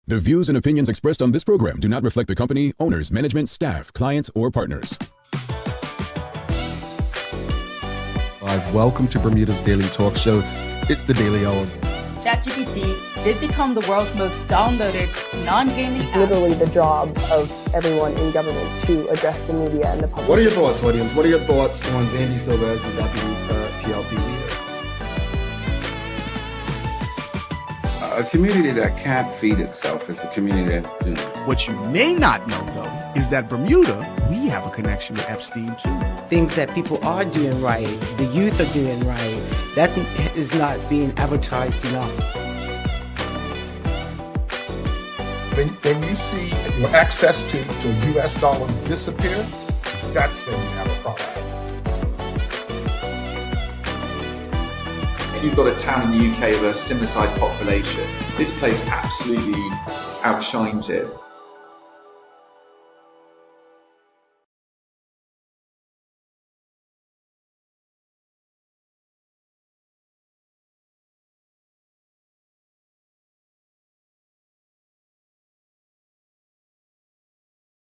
The views and opinions expressed on this program do not reflect the company, owners, management, staff, clients, or partners. Welcome to Bermuda's Daily Talk Show. It's the Daily Hour. ChatGPT did become the world's most downloaded non-gaming app. Literally the job of everyone in government to address the media and the public. What are your thoughts, audience? What are your thoughts on Zandy Silva as the deputy PLP leader? A community that can't feed itself is a community that do. What you may not know, though, is that Bermuda, we have a connection with Epstein, too. Things that people are doing right, the youth are doing right, that is not being advertised enough. When you see your access to U.S. dollars disappear, that's when you have a problem. If you've got a town in the UK with a similar sized population, this place absolutely outshines it.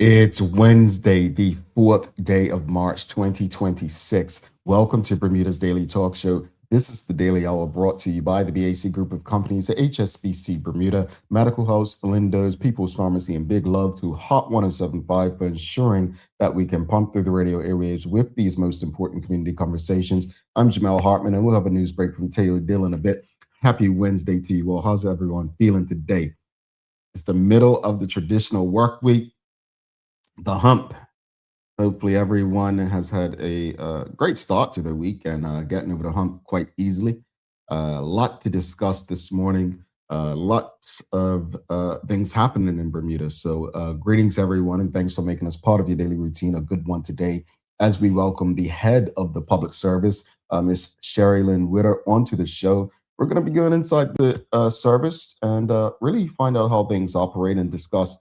It's Wednesday, the 4th day of March, 2026. Welcome to Bermuda's Daily Talk Show. This is the Daily Hour brought to you by the BAC Group of Companies, the HSBC Bermuda, Medical House, Lindo's, People's Pharmacy, and Big Love to Hot 107.5 for ensuring that we can pump through the radio airwaves with these most important community conversations. I'm Jamel Hartman, and we'll have a news break from Taylor Dill in a bit. Happy Wednesday to you all. How's everyone feeling today? It's the middle of the traditional work week, the hump. Hopefully everyone has had a great start to their week and getting over the hump quite easily. A lot to discuss this morning. Lots of things happening in Bermuda. So greetings, everyone, and thanks for making us part of your daily routine. A good one today as we welcome the head of the Public Service, Miss Cherie-Lynn Whitter, onto the show. We're going to be going inside the service and really find out how things operate and discuss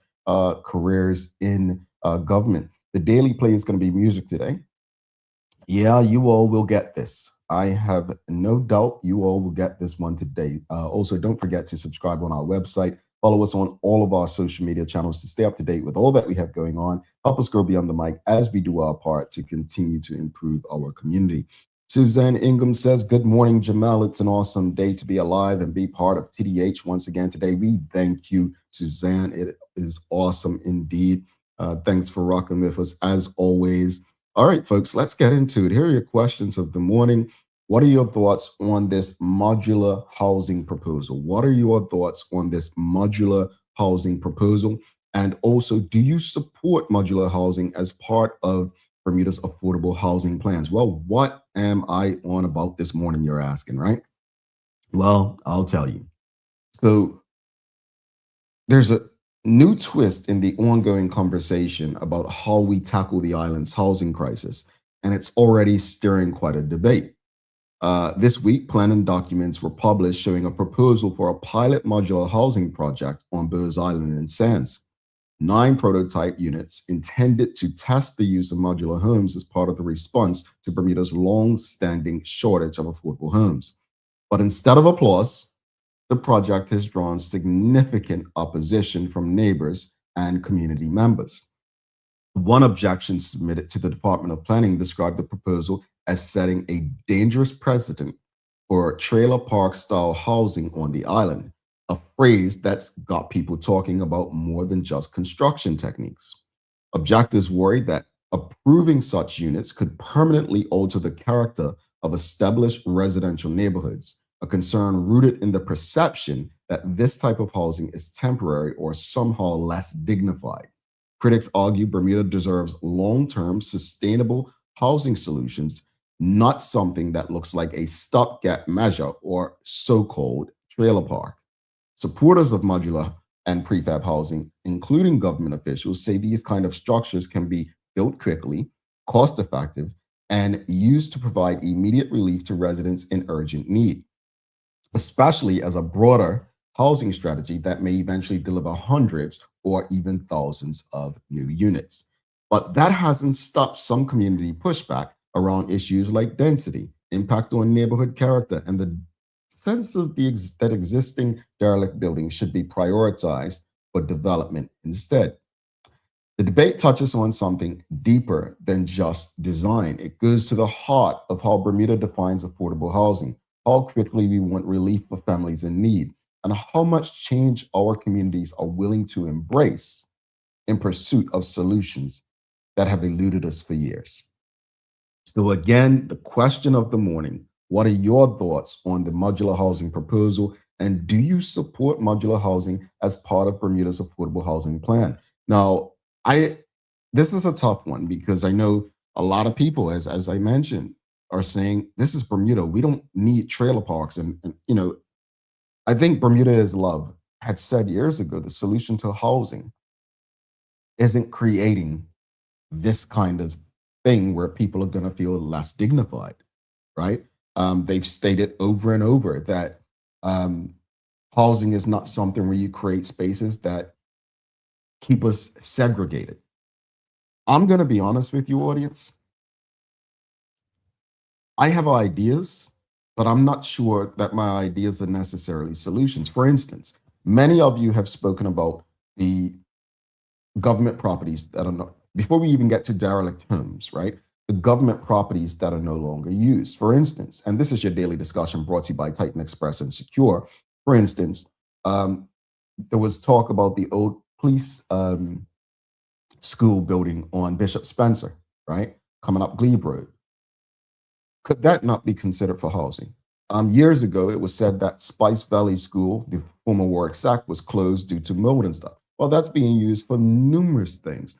careers in government. The daily play is going to be music today. Yeah, you all will get this. I have no doubt you all will get this one today. Also, don't forget to subscribe on our website. Follow us on all of our social media channels to stay up to date with all that we have going on. Help us grow beyond the mic as we do our part to continue to improve our community. Suzanne Ingham says, good morning, Jamel. It's an awesome day to be alive and be part of TDH once again today. We thank you, Suzanne. It is awesome indeed. Thanks for rocking with us as always. All right, folks, let's get into it. Here are your questions of the morning. What are your thoughts on this modular housing proposal? What are your thoughts on this modular housing proposal? And also, do you support modular housing as part of Bermuda's affordable housing plans? Well, what am I on about this morning, you're asking, right? Well, I'll tell you. So there's a new twist in the ongoing conversation about how we tackle the island's housing crisis, and it's already stirring quite a debate. This week, planning documents were published showing a proposal for a pilot modular housing project on Burrs Island in Sands. 9 prototype units intended to test the use of modular homes as part of the response to Bermuda's long-standing shortage of affordable homes. But instead of applause, the project has drawn significant opposition from neighbors and community members. One objection submitted to the Department of Planning described the proposal as setting a dangerous precedent for trailer park style housing on the island, a phrase that's got people talking about more than just construction techniques. Objectors worry that approving such units could permanently alter the character of established residential neighborhoods, a concern rooted in the perception that this type of housing is temporary or somehow less dignified. Critics argue Bermuda deserves long-term sustainable housing solutions, not something that looks like a stopgap measure or so-called trailer park. Supporters of modular and prefab housing, including government officials, say these kind of structures can be built quickly, cost-effective, and used to provide immediate relief to residents in urgent need, especially as a broader housing strategy that may eventually deliver hundreds or even thousands of new units. But that hasn't stopped some community pushback around issues like density, impact on neighborhood character, and the sense of that existing derelict buildings should be prioritized for development instead. The debate touches on something deeper than just design. It goes to the heart of how Bermuda defines affordable housing, how quickly we want relief for families in need, and how much change our communities are willing to embrace in pursuit of solutions that have eluded us for years. So again, the question of the morning, what are your thoughts on the modular housing proposal? And do you support modular housing as part of Bermuda's affordable housing plan? Now, this is a tough one because I know a lot of people, as I mentioned, are saying this is Bermuda. We don't need trailer parks. And I think Bermuda is Love had said years ago, the solution to housing isn't creating this kind of thing where people are going to feel less dignified, right? They've stated over and over that housing is not something where you create spaces that keep us segregated. I'm going to be honest with you, audience. I have ideas, but I'm not sure that my ideas are necessarily solutions. For instance, many of you have spoken about the government properties that are not, before we even get to derelict homes, right? The government properties that are no longer used. For instance, and this is your daily discussion brought to you by Titan Express and Secure. For instance, there was talk about the old police school building on Bishop Spencer, right? Coming up Glebe Road. Could that not be considered for housing? Years ago, it was said that Spice Valley School, the former Warwick SAC, was closed due to mold and stuff. Well, that's being used for numerous things,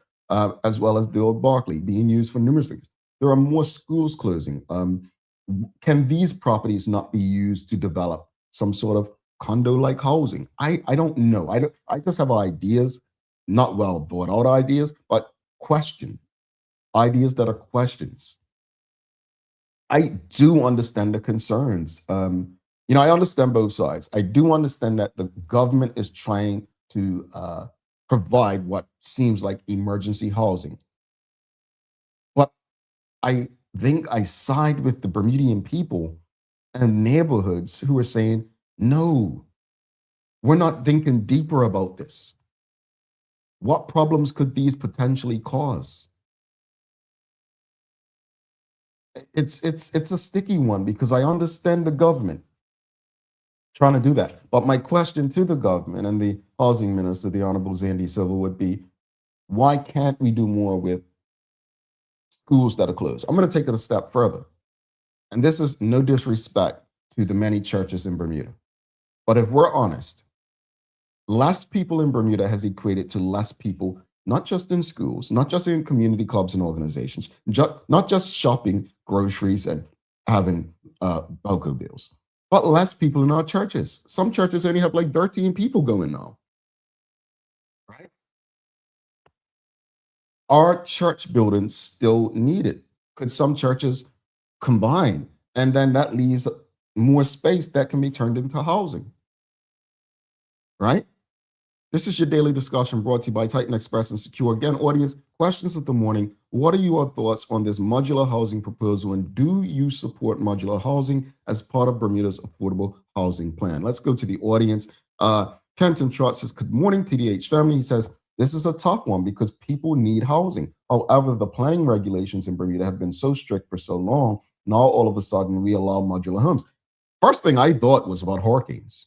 as well as the old Barclay being used for numerous things. There are more schools closing. Can these properties not be used to develop some sort of condo-like housing? I don't know. I just have ideas, not well thought out ideas, but ideas that are questions. I do understand the concerns. I understand both sides. I do understand that the government is trying to provide what seems like emergency housing. But I think I side with the Bermudian people and neighborhoods who are saying, no, we're not thinking deeper about this. What problems could these potentially cause? It's a sticky one because I understand the government trying to do that. But my question to the government and the housing minister, the Honorable Zandy Silva, would be, why can't we do more with schools that are closed? I'm going to take it a step further. And this is no disrespect to the many churches in Bermuda. But if we're honest, less people in Bermuda has equated to less people, not just in schools, not just in community clubs and organizations, not just shopping, groceries, and having BOCO bills, but less people in our churches. Some churches only have like 13 people going now, right? Are church buildings still needed? Could some churches combine? And then that leaves more space that can be turned into housing, right? This is your daily discussion brought to you by Titan Express and Secure. Again, audience, questions of the morning. What are your thoughts on this modular housing proposal? And do you support modular housing as part of Bermuda's affordable housing plan? Let's go to the audience. Kenton Trott says, good morning, TDH family. He says, this is a tough one because people need housing. However, the planning regulations in Bermuda have been so strict for so long. Now, all of a sudden, we allow modular homes. First thing I thought was about hurricanes.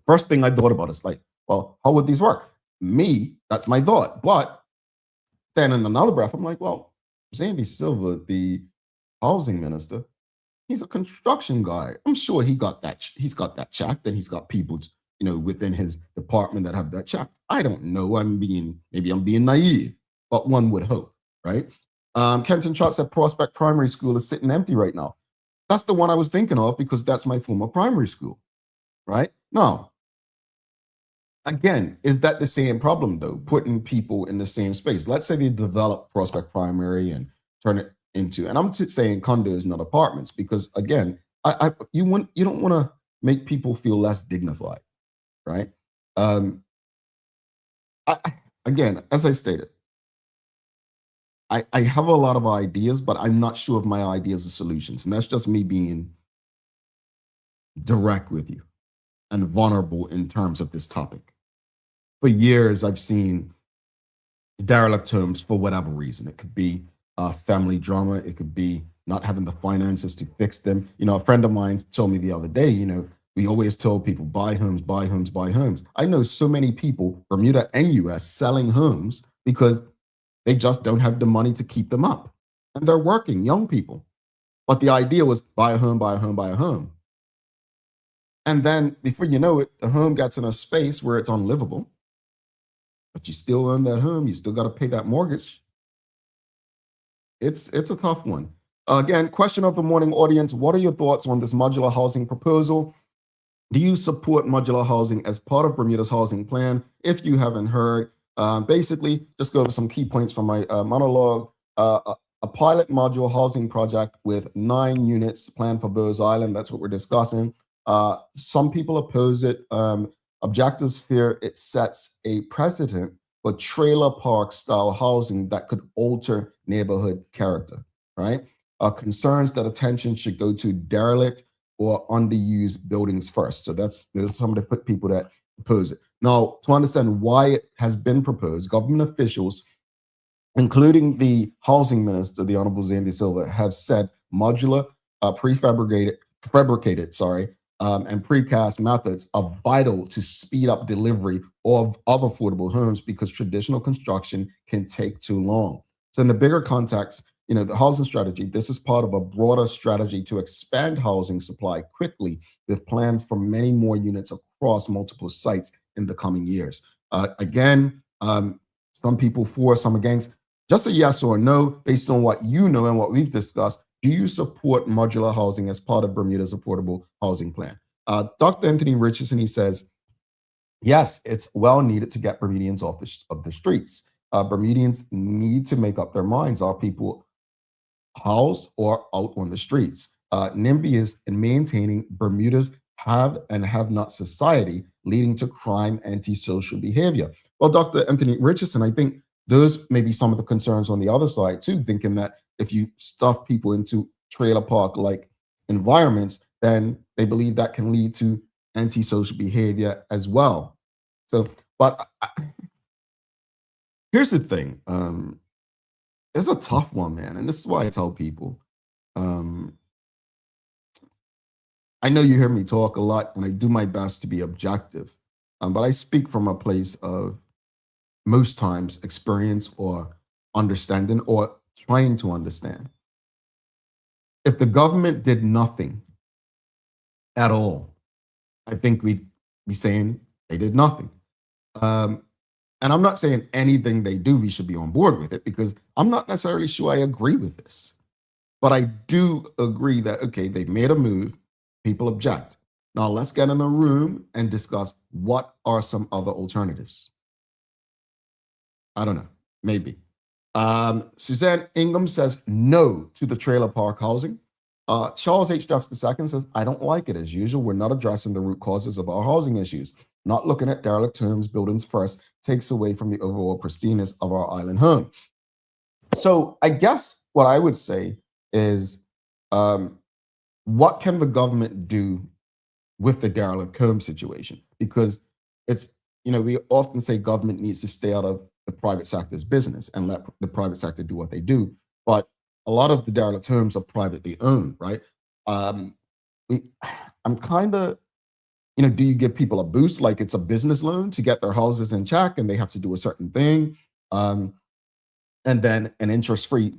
First thing I thought about is like, well, how would these work? That's my thought. But then in another breath, I'm like, well, Zandy Silva, the housing minister, he's a construction guy. I'm sure he's got that checked, and he's got people, within his department that have that checked. I don't know. Maybe I'm being naive, but one would hope, right? Kenton Trott said Prospect Primary School is sitting empty right now. That's the one I was thinking of because that's my former primary school, right? Now, again, is that the same problem though? Putting people in the same space. Let's say they develop Prospect Primary and turn it into, and I'm saying condos, not apartments, because again, you don't want to make people feel less dignified, right? Again, as I stated, I have a lot of ideas, but I'm not sure if my ideas are solutions, and that's just me being direct with you and vulnerable in terms of this topic. for years, I've seen derelict homes for whatever reason. It could be family drama. It could be not having the finances to fix them. A friend of mine told me the other day, we always told people buy homes, buy homes, buy homes. I know so many people, Bermuda and US, selling homes because they just don't have the money to keep them up. And they're working, young people. But the idea was buy a home, buy a home, buy a home. And then before you know it, the home gets in a space where it's unlivable. But you still own that home. You still got to pay that mortgage. It's a tough one. Again, question of the morning, audience. What are your thoughts on this modular housing proposal? Do you support modular housing as part of Bermuda's housing plan? If you haven't heard, basically, just go over some key points from my monologue. A pilot modular housing project with 9 units planned for Bowes Island. That's what we're discussing. Some people oppose it. Objectives fear it sets a precedent for trailer park style housing that could alter neighborhood character, right? Concerns that attention should go to derelict or underused buildings first. So there's some of the people that oppose it. Now, to understand why it has been proposed, government officials, including the housing minister, the Honorable Zandy Silva, have said modular, fabricated, and precast methods are vital to speed up delivery of affordable homes because traditional construction can take too long. So in the bigger context, the housing strategy, this is part of a broader strategy to expand housing supply quickly with plans for many more units across multiple sites in the coming years. Again, some people for, some against. Just a yes or no based on what you know and what we've discussed. Do you support modular housing as part of Bermuda's affordable housing plan? Dr. Anthony Richardson, he says, yes, it's well needed to get Bermudians off the streets. Bermudians need to make up their minds. Are people housed or out on the streets? NIMBY is in maintaining Bermuda's have and have not society leading to crime, antisocial behavior. Well, Dr. Anthony Richardson, I think those may be some of the concerns on the other side too, thinking that if you stuff people into trailer park-like environments, then they believe that can lead to antisocial behavior as well. So, but here's the thing. It's a tough one, man. And this is why I tell people, I know you hear me talk a lot and I do my best to be objective, but I speak from a place of most times experience or understanding or trying to understand. If the government did nothing at all, I think we'd be saying they did nothing. And I'm not saying anything they do, we should be on board with it, because I'm not necessarily sure I agree with this. But I do agree that, okay, they've made a move, people object. Now let's get in a room and discuss what are some other alternatives. I don't know, maybe. Suzanne Ingham says no to the trailer park housing. Charles H. Duffs II says, I don't like it. As usual, we're not addressing the root causes of our housing issues. Not looking at derelict homes, buildings first, takes away from the overall pristineness of our island home. So I guess what I would say is, what can the government do with the derelict home situation? Because it's, we often say government needs to stay out of the private sector's business and let the private sector do what they do. But a lot of the derelict homes are privately owned, right? I'm kind of, do you give people a boost like it's a business loan to get their houses in check and they have to do a certain thing? And then an interest-free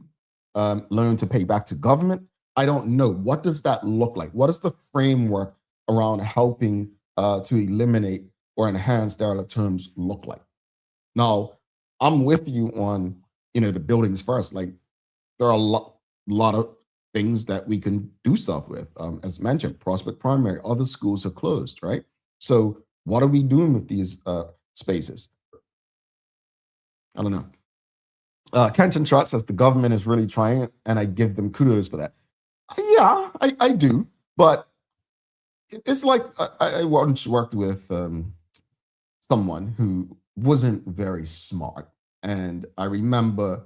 loan to pay back to government? I don't know. What does that look like? What is the framework around helping to eliminate or enhance derelict homes look like? Now, I'm with you on, the buildings first. Like, there are a lot of things that we can do stuff with. As mentioned, Prospect Primary, other schools are closed, right? So what are we doing with these spaces? I don't know. Kenton Trot says the government is really trying, and I give them kudos for that. Yeah, I do. But it's like I once worked with someone who wasn't very smart. And I remember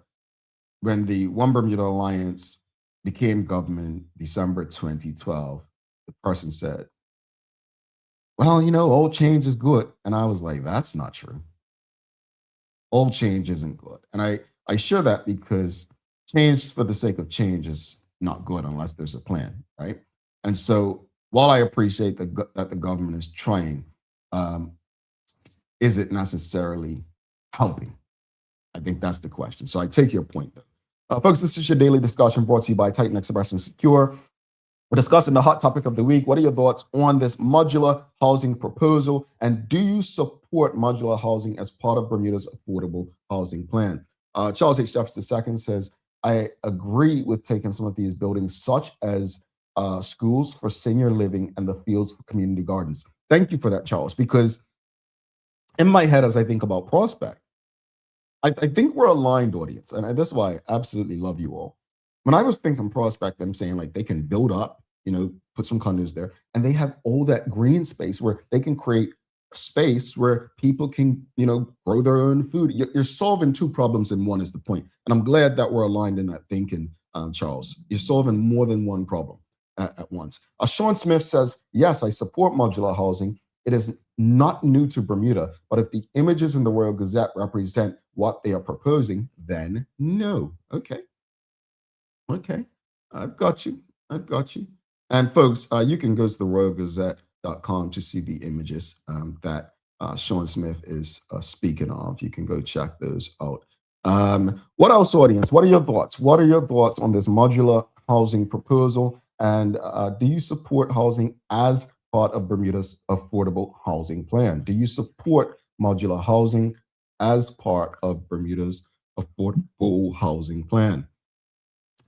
when the One Bermuda Alliance became government in December 2012, the person said, well, all change is good. And I was like, that's not true. all change isn't good. And I share that because change for the sake of change is not good unless there's a plan, right? And so while I appreciate that the government is trying, is it necessarily helping? I think that's the question. So I take your point, though. Folks, this is your daily discussion brought to you by Titan Express and Secure. We're discussing the hot topic of the week. What are your thoughts on this modular housing proposal? And do you support modular housing as part of Bermuda's affordable housing plan? Charles H. Jefferson II says, I agree with taking some of these buildings, such as schools for senior living and the fields for community gardens. Thank you for that, Charles, because in my head, as I think about Prospect, I think we're a aligned audience. And that's why I absolutely love you all. When I was thinking Prospect, I'm saying like they can build up, put some condos there, and they have all that green space where they can create space where people can, grow their own food. You're solving two problems in one is the point. And I'm glad that we're aligned in that thinking, Charles. You're solving more than one problem at once. Sean Smith says, yes, I support modular housing. It is not new to Bermuda, but if the images in the Royal Gazette represent what they are proposing, then no. Okay. I've got you. And folks, you can go to the royalgazette.com to see the images that Sean Smith is speaking of. You can go check those out. What else, audience? What are your thoughts? What are your thoughts on this modular housing proposal? And do you support housing as part of Bermuda's affordable housing plan? Do you support modular housing as part of Bermuda's affordable housing plan?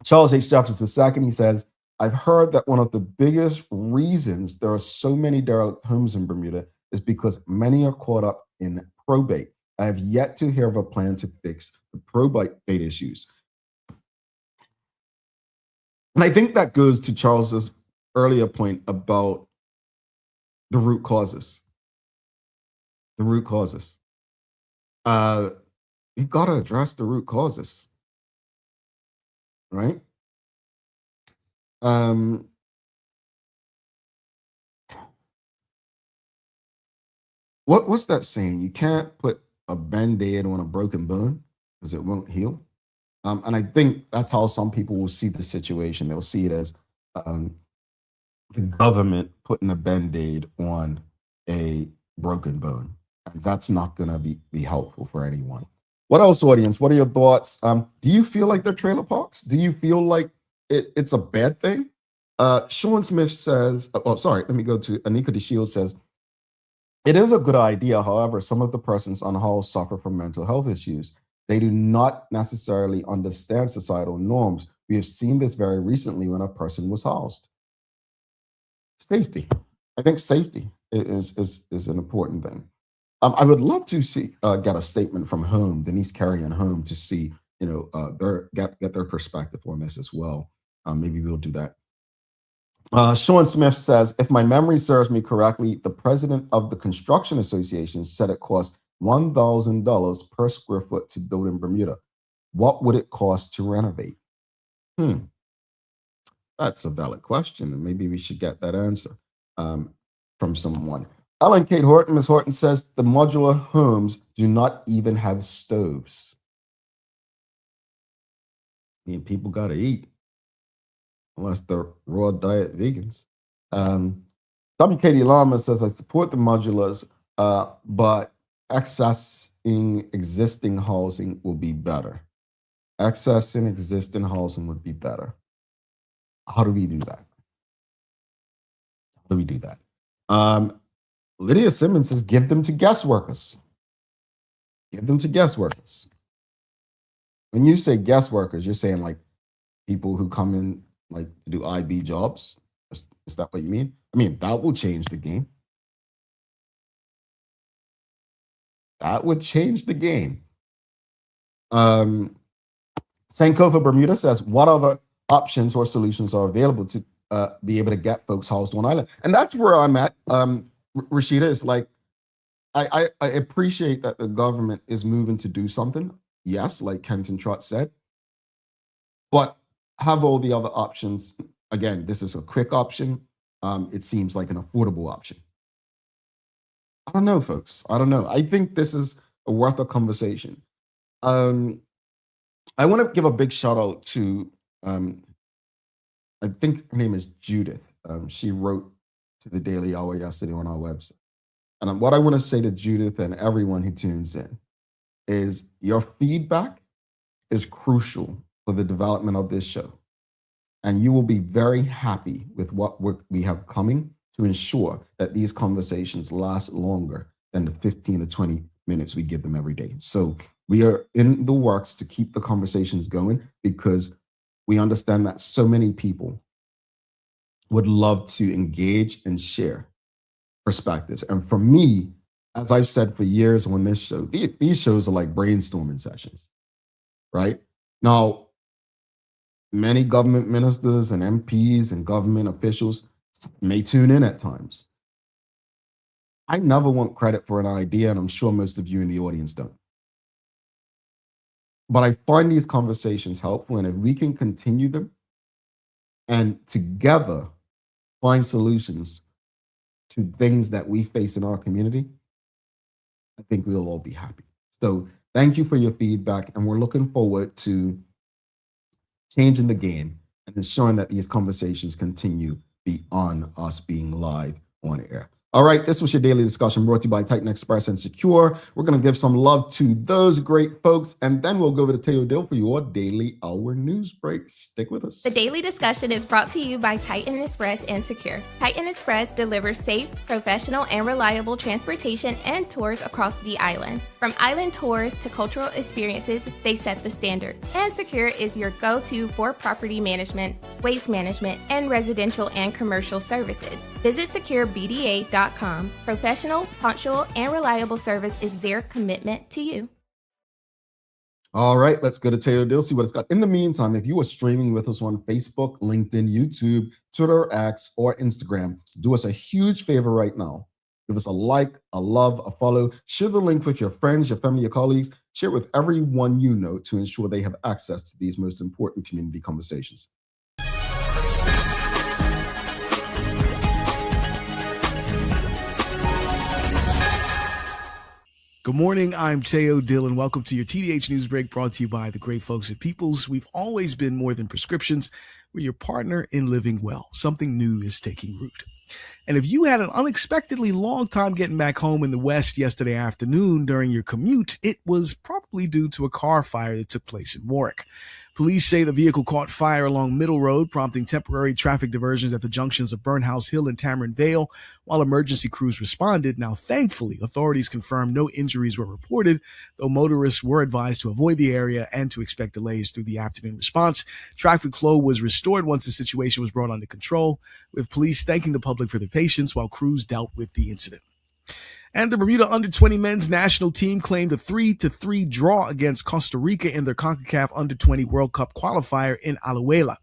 Charles H. Jefferson II, he says, I've heard that one of the biggest reasons there are so many derelict homes in Bermuda is because many are caught up in probate. I have yet to hear of a plan to fix the probate issues. And I think that goes to Charles's earlier point about the root causes. You've got to address the root causes, right? What's that saying? You can't put a Band-Aid on a broken bone because it won't heal. And I think that's how some people will see the situation. They'll see it as the government putting a Band-Aid on a broken bone. And that's not going to be helpful for anyone. What else, audience? What are your thoughts? Do you feel like they're trailer parks? Do you feel like it's a bad thing? Sean Smith says, let me go to Anika DeShield says, it is a good idea. However, some of the persons unhoused suffer from mental health issues. They do not necessarily understand societal norms. We have seen this very recently when a person was housed. Safety. I think safety is an important thing. I would love to see get a statement from Home, Denise Carey and Home, to see get their perspective on this as well. Maybe we'll do that. Sean Smith says, if my memory serves me correctly, the president of the Construction Association said it cost $1,000 per square foot to build in Bermuda. What would it cost to renovate? That's a valid question, and maybe we should get that answer from someone. Ellen Kate Horton, Ms. Horton says the modular homes do not even have stoves. I mean, people got to eat, unless they're raw diet vegans. WKD Lama says, I support the modulars, but accessing existing housing will be better. Accessing existing housing would be better. How do we do that? Lydia Simmons says, give them to guest workers. When you say guest workers, you're saying like people who come in like to do IB jobs. Is that what you mean? I mean, that will change the game. That would change the game. Sankofa Bermuda says, what other options or solutions are available to be able to get folks housed on island? And that's where I'm at. Rashida, is like, I appreciate that the government is moving to do something. Yes, like Kenton Trott said, but have all the other options. Again, this is a quick option. It seems like an affordable option. I don't know, folks. I don't know. I think this is worth a conversation. I want to give a big shout out to, I think her name is Judith. She wrote to the Daily Hour yesterday on our website. And what I want to say to Judith and everyone who tunes in is your feedback is crucial for the development of this show. And you will be very happy with what we have coming to ensure that these conversations last longer than the 15 to 20 minutes we give them every day. So we are in the works to keep the conversations going because we understand that so many people would love to engage and share perspectives. And for me, as I've said for years on this show, these shows are like brainstorming sessions, right? Now, many government ministers and MPs and government officials may tune in at times. I never want credit for an idea, and I'm sure most of you in the audience don't. But I find these conversations helpful, and if we can continue them and together find solutions to things that we face in our community, I think we'll all be happy. So thank you for your feedback, and we're looking forward to changing the game and ensuring that these conversations continue beyond us being live on air. All right, this was your daily discussion brought to you by Titan Express and Secure. We're going to give some love to those great folks, and then we'll go over to Teo Dill for your Daily Hour news break. Stick with us. The daily discussion is brought to you by Titan Express and Secure. Titan Express delivers safe, professional, and reliable transportation and tours across the island. From island tours to cultural experiences, they set the standard. And Secure is your go-to for property management, waste management, and residential and commercial services. Visit securebda.com. Professional, punctual, and reliable service is their commitment to you. All right, let's go to Teo Dill, see what it's got. In the meantime, if you are streaming with us on Facebook, LinkedIn, YouTube, Twitter, X, or Instagram, do us a huge favor right now. Give us a like, a love, a follow. Share the link with your friends, your family, your colleagues. Share it with everyone you know to ensure they have access to these most important community conversations. Good morning, I'm Teo Dill, and welcome to your TDH News Break brought to you by the great folks at Peoples. We've always been more than prescriptions. We're your partner in living well. Something new is taking root. And if you had an unexpectedly long time getting back home in the West yesterday afternoon during your commute, it was probably due to a car fire that took place in Warwick. Police say the vehicle caught fire along Middle Road, prompting temporary traffic diversions at the junctions of Burnhouse Hill and Tamarind Vale while emergency crews responded. Now, thankfully, authorities confirmed no injuries were reported, though motorists were advised to avoid the area and to expect delays through the afternoon response. Traffic flow was restored once the situation was brought under control, with police thanking the public for their patience while crews dealt with the incident. And the Bermuda under-20 men's national team claimed a 3-3 draw against Costa Rica in their CONCACAF under-20 World Cup qualifier in Alajuela.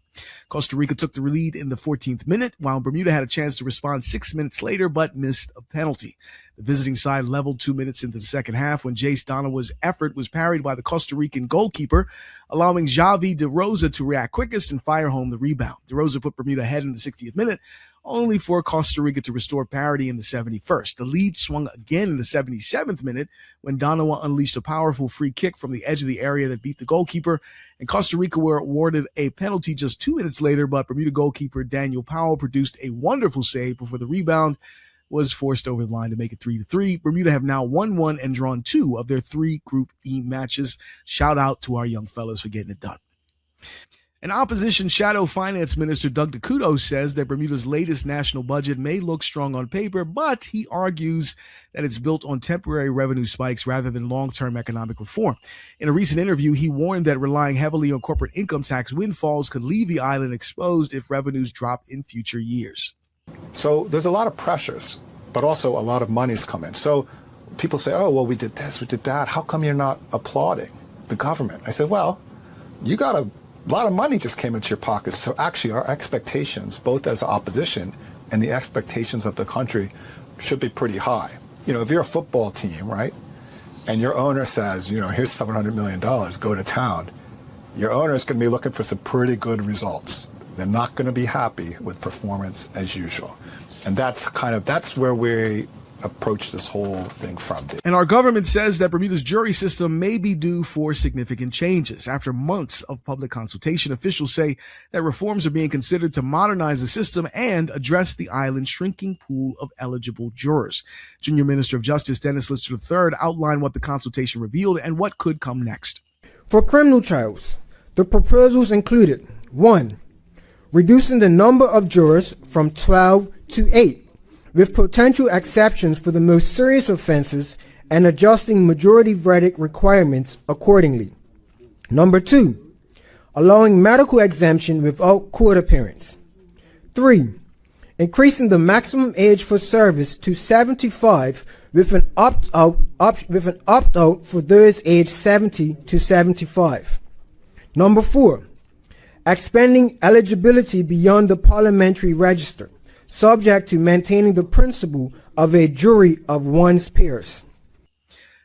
Costa Rica took the lead in the 14th minute, while Bermuda had a chance to respond 6 minutes later but missed a penalty. The visiting side leveled 2 minutes into the second half when Jace Donawa's effort was parried by the Costa Rican goalkeeper, allowing Javi De Rosa to react quickest and fire home the rebound. De Rosa put Bermuda ahead in the 60th minute, only for Costa Rica to restore parity in the 71st. The lead swung again in the 77th minute when Donawa unleashed a powerful free kick from the edge of the area that beat the goalkeeper, and Costa Rica were awarded a penalty just 2 minutes later, but Bermuda goalkeeper Daniel Powell produced a wonderful save before the rebound was forced over the line to make it 3-3. Bermuda have now won 1 and drawn 2 of their 3 Group E matches. Shout out to our young fellas for getting it done. An opposition shadow finance minister, Doug DeCudo, says that Bermuda's latest national budget may look strong on paper, but he argues that it's built on temporary revenue spikes rather than long-term economic reform. In a recent interview, he warned that relying heavily on corporate income tax windfalls could leave the island exposed if revenues drop in future years. So there's a lot of pressures, but also a lot of money's come in. So people say, oh, well, we did this, we did that. How come you're not applauding the government? I said, well, you got a lot of money just came into your pockets. So actually our expectations, both as opposition and the expectations of the country, should be pretty high. You know, if you're a football team, right, and your owner says, you know, here's $700 million, go to town, your owner is going to be looking for some pretty good results. They're not going to be happy with performance as usual. And that's where we approach this whole thing from. And our government says that Bermuda's jury system may be due for significant changes. After months of public consultation, officials say that reforms are being considered to modernize the system and address the island's shrinking pool of eligible jurors. Junior Minister of Justice Dennis Lister III outlined what the consultation revealed and what could come next. For criminal trials, the proposals included 1. Reducing the number of jurors from 12 to 8, with potential exceptions for the most serious offenses and adjusting majority verdict requirements accordingly. Number 2, allowing medical exemption without court appearance. 3, increasing the maximum age for service to 75 with an opt-out for those aged 70 to 75. Number 4, expanding eligibility beyond the parliamentary register, subject to maintaining the principle of a jury of one's peers.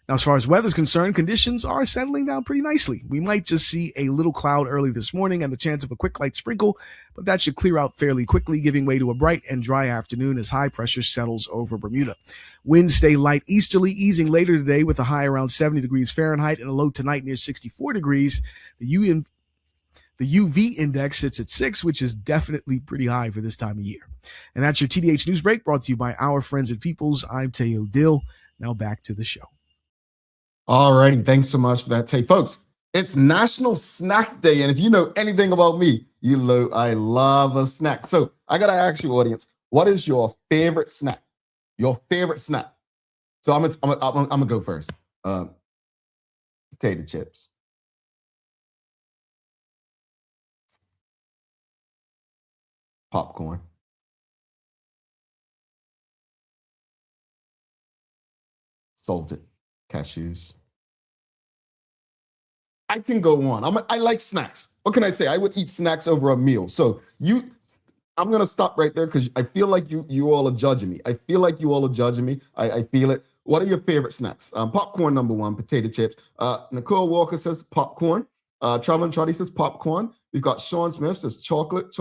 Now, as far as weather's concerned, conditions are settling down pretty nicely. We might just see a little cloud early this morning and the chance of a quick light sprinkle, but that should clear out fairly quickly, giving way to a bright and dry afternoon as high pressure settles over Bermuda. Winds stay light easterly, easing later today with a high around 70 degrees Fahrenheit and a low tonight near 64 degrees. The UV index sits at 6, which is definitely pretty high for this time of year. And that's your TDH News Break, brought to you by our friends at Peoples. I'm Teo Dill. Now back to the show. All righty. Thanks so much for that, Tay. Folks, it's National Snack Day. And if you know anything about me, you know I love a snack. So I got to ask you, audience, what is your favorite snack? Your favorite snack? So I'm gonna go first. Potato chips. Popcorn. Salted cashews. I can go on. I like snacks. What can I say? I would eat snacks over a meal. So I'm gonna stop right there because I feel like you all are judging me. I feel like you all are judging me. I feel it. What are your favorite snacks? Popcorn, number 1. Potato chips. Nicole Walker says popcorn. Traveling Charlie says popcorn. We've got Sean Smith says chocolate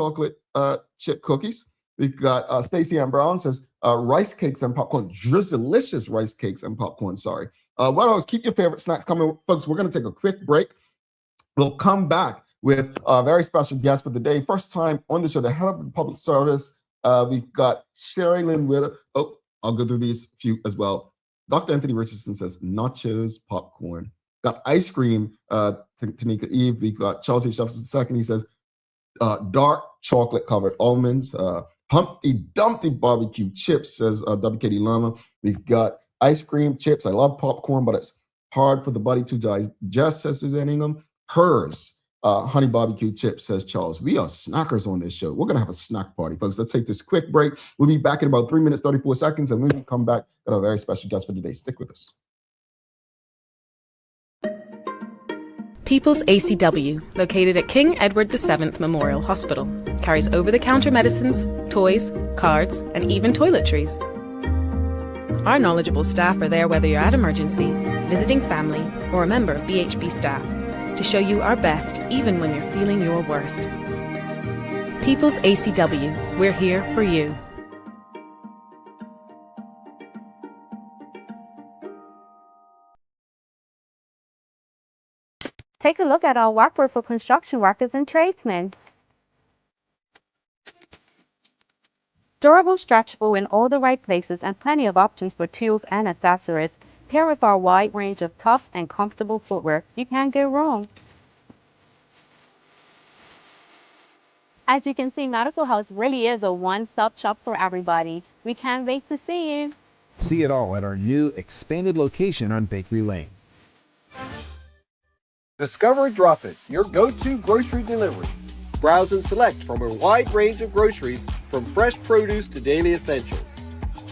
chip cookies. We've got Stacey Ann Brown says rice cakes and popcorn. Delicious rice cakes and popcorn, sorry. What else? Keep your favorite snacks coming. Folks, we're going to take a quick break. We'll come back with a very special guest for the day. First time on the show, the head of the Public Service. We've got Cherie-Lynn Whitter. Oh, I'll go through these few as well. Dr. Anthony Richardson says nachos, popcorn. Got ice cream, Tanika Eve. We got Chelsea Jefferson II. He says dark chocolate covered almonds. Humpty Dumpty barbecue chips, says WKD Lama. We've got ice cream chips. I love popcorn, but it's hard for the body to digest, says Suzanne Ingham. Hers, honey barbecue chips, says Charles. We are snackers on this show. We're going to have a snack party, folks. Let's take this quick break. We'll be back in about 3 minutes, 34 seconds. And when we come back, got a very special guest for today. Stick with us. People's ACW, located at King Edward VII Memorial Hospital, carries over-the-counter medicines, toys, cards, and even toiletries. Our knowledgeable staff are there whether you're at emergency, visiting family, or a member of BHB staff, to show you our best even when you're feeling your worst. People's ACW, we're here for you. Take a look at our workboard for construction workers and tradesmen. Durable, stretchable in all the right places, and plenty of options for tools and accessories. Paired with our wide range of tough and comfortable footwear, you can't go wrong. As you can see, Medical House really is a one-stop shop for everybody. We can't wait to see you. See it all at our new expanded location on Bakery Lane. Discover Drop It, your go-to grocery delivery. Browse and select from a wide range of groceries, from fresh produce to daily essentials.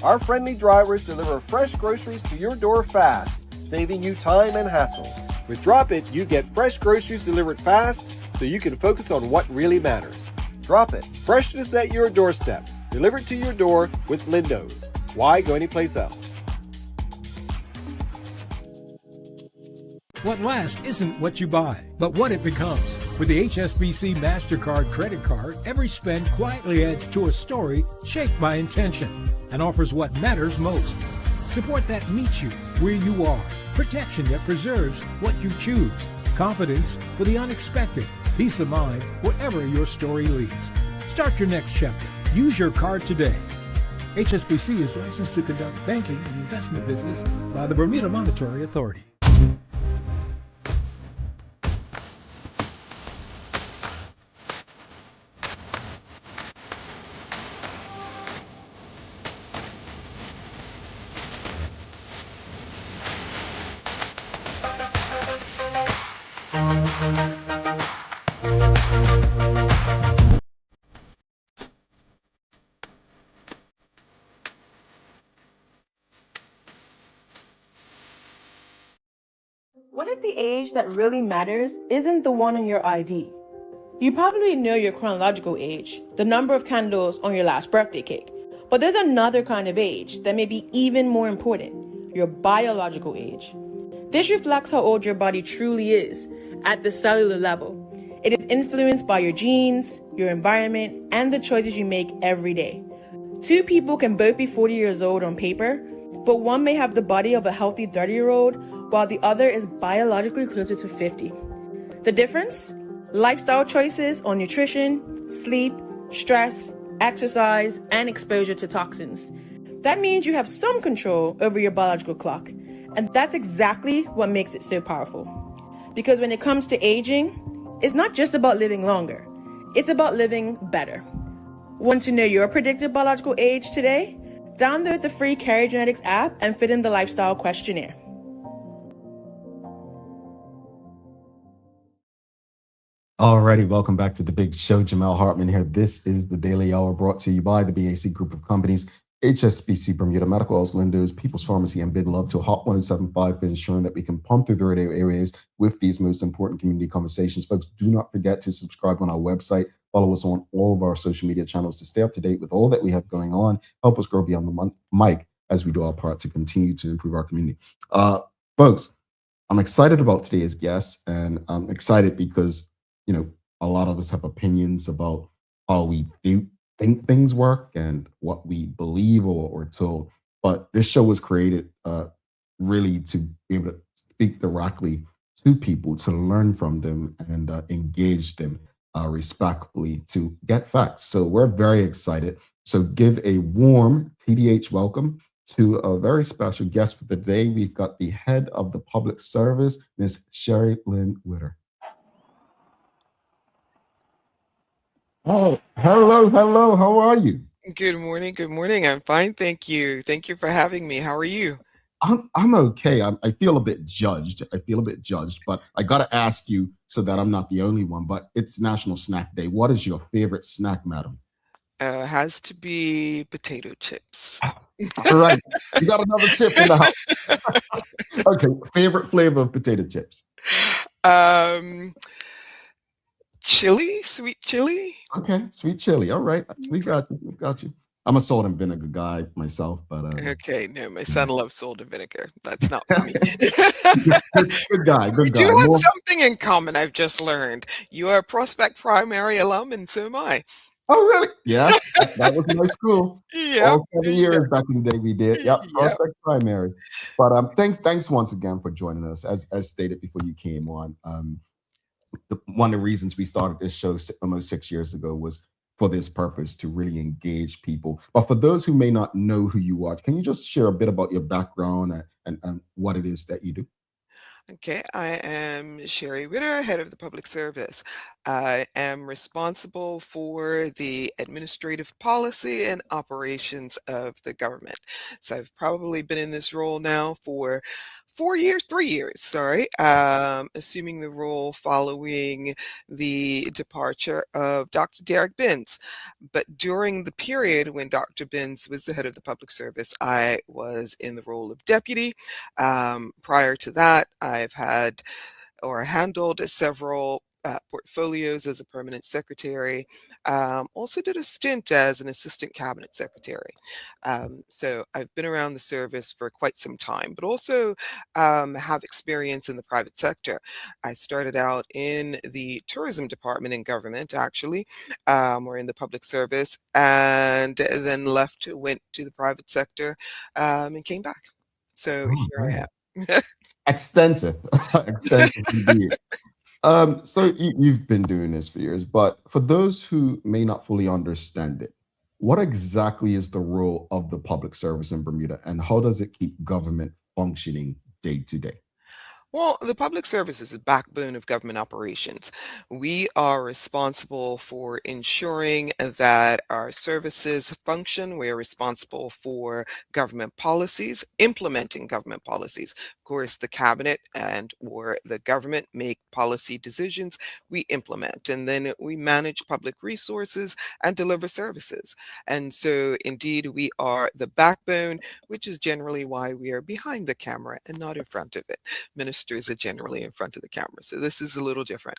Our friendly drivers deliver fresh groceries to your door fast, saving you time and hassle. With Drop It, you get fresh groceries delivered fast so you can focus on what really matters. Drop It, freshness at your doorstep, delivered to your door with Lindo's. Why go anyplace else? What lasts isn't what you buy, but what it becomes. With the HSBC MasterCard credit card, every spend quietly adds to a story shaped by intention and offers what matters most. Support that meets you where you are. Protection that preserves what you choose. Confidence for the unexpected. Peace of mind wherever your story leads. Start your next chapter. Use your card today. HSBC is licensed to conduct banking and investment business by the Bermuda Monetary Authority. What if the age that really matters isn't the one on your ID? You probably know your chronological age, the number of candles on your last birthday cake. But there's another kind of age that may be even more important, your biological age. This reflects how old your body truly is at the cellular level. It is influenced by your genes, your environment, and the choices you make every day. Two people can both be 40 years old on paper, but one may have the body of a healthy 30-year-old while the other is biologically closer to 50. The difference? Lifestyle choices on nutrition, sleep, stress, exercise, and exposure to toxins. That means you have some control over your biological clock, and that's exactly what makes it so powerful. Because when it comes to aging, it's not just about living longer, it's about living better. Want to know your predicted biological age today? Download the free Carrier Genetics app and fill in the lifestyle questionnaire. Alrighty, welcome back to the big show. Jamal Hartman here. This is the Daily Hour brought to you by the BAC Group of Companies, HSBC Bermuda, Medical House, Lindo's, People's Pharmacy, and Big Love to Hot 175 for ensuring that we can pump through the radio airwaves with these most important community conversations. Folks, do not forget to subscribe on our website. Follow us on all of our social media channels to stay up to date with all that we have going on. Help us grow beyond the mic as we do our part to continue to improve our community. Folks, I'm excited about today's guest, and I'm excited because a lot of us have opinions about how we think things work and what we believe or told. But this show was created really to be able to speak directly to people, to learn from them and engage them respectfully to get facts. So we're very excited. So give a warm TDH welcome to a very special guest for the day. We've got the head of the Public Service, Ms. Cherie-Lynn Whitter. Oh, hello. How are you? Good morning. I'm fine, thank you. Thank you for having me. How are you? I'm okay. I feel a bit judged. But I got to ask you so that I'm not the only one. But it's National Snack Day. What is your favorite snack, madam? Has to be potato chips. All right. You got another chip in the house. Okay. Favorite flavor of potato chips? Chili, sweet chili. Okay, sweet chili. All right, we got you. I'm a salt and vinegar guy myself, but Okay, no, my son loves salt and vinegar. That's not for me. good guy. We do have something in common, I've just learned. You are a Prospect Primary alum, and so am I. Oh, really? Yeah, that was my school. Yeah. All 7 years back in the day we did. Yep, Prospect Primary. But thanks once again for joining us. As stated before you came on, one of the reasons we started this show almost 6 years ago was for this purpose, to really engage people. But for those who may not know who you are, can you just share a bit about your background and what it is that you do? Okay, I am Cherie Whitter, head of the Public Service. I am responsible for the administrative policy and operations of the government. So I've probably been in this role now for 3 years, sorry, assuming the role following the departure of Dr. Derek Binns. But during the period when Dr. Binns was the head of the Public Service, I was in the role of deputy. Prior to that, I've had or handled several portfolios as a permanent secretary. Also did a stint as an assistant cabinet secretary. So I've been around the service for quite some time, but also have experience in the private sector. I started out in the tourism department in government, actually, or in the public service, and then went to the private sector, and came back. So Oh, here I man. am. Extensive, extensive indeed. So you've been doing this for years, but for those who may not fully understand it, what exactly is the role of the public service in Bermuda, and how does it keep government functioning day to day? Well, the public service is the backbone of government operations. We are responsible for ensuring that our services function. We are responsible for government policies, implementing government policies. Of course, the cabinet and or the government make policy decisions. We implement, and then we manage public resources and deliver services. And so, indeed, we are the backbone, which is generally why we are behind the camera and not in front of it. Ministers are generally in front of the camera. So this is a little different.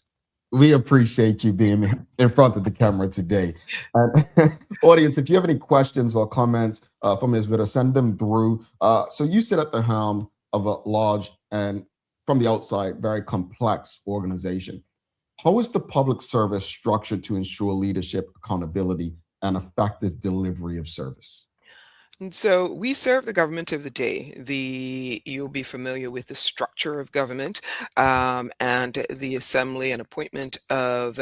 We appreciate you being in front of the camera today. And audience, if you have any questions or comments for Ms. Whitter, send them through. So you sit at the helm of a large and, from the outside, very complex organization. How is the public service structured to ensure leadership, accountability, and effective delivery of service? And so we serve the government of the day. You'll be familiar with the structure of government, and the assembly and appointment of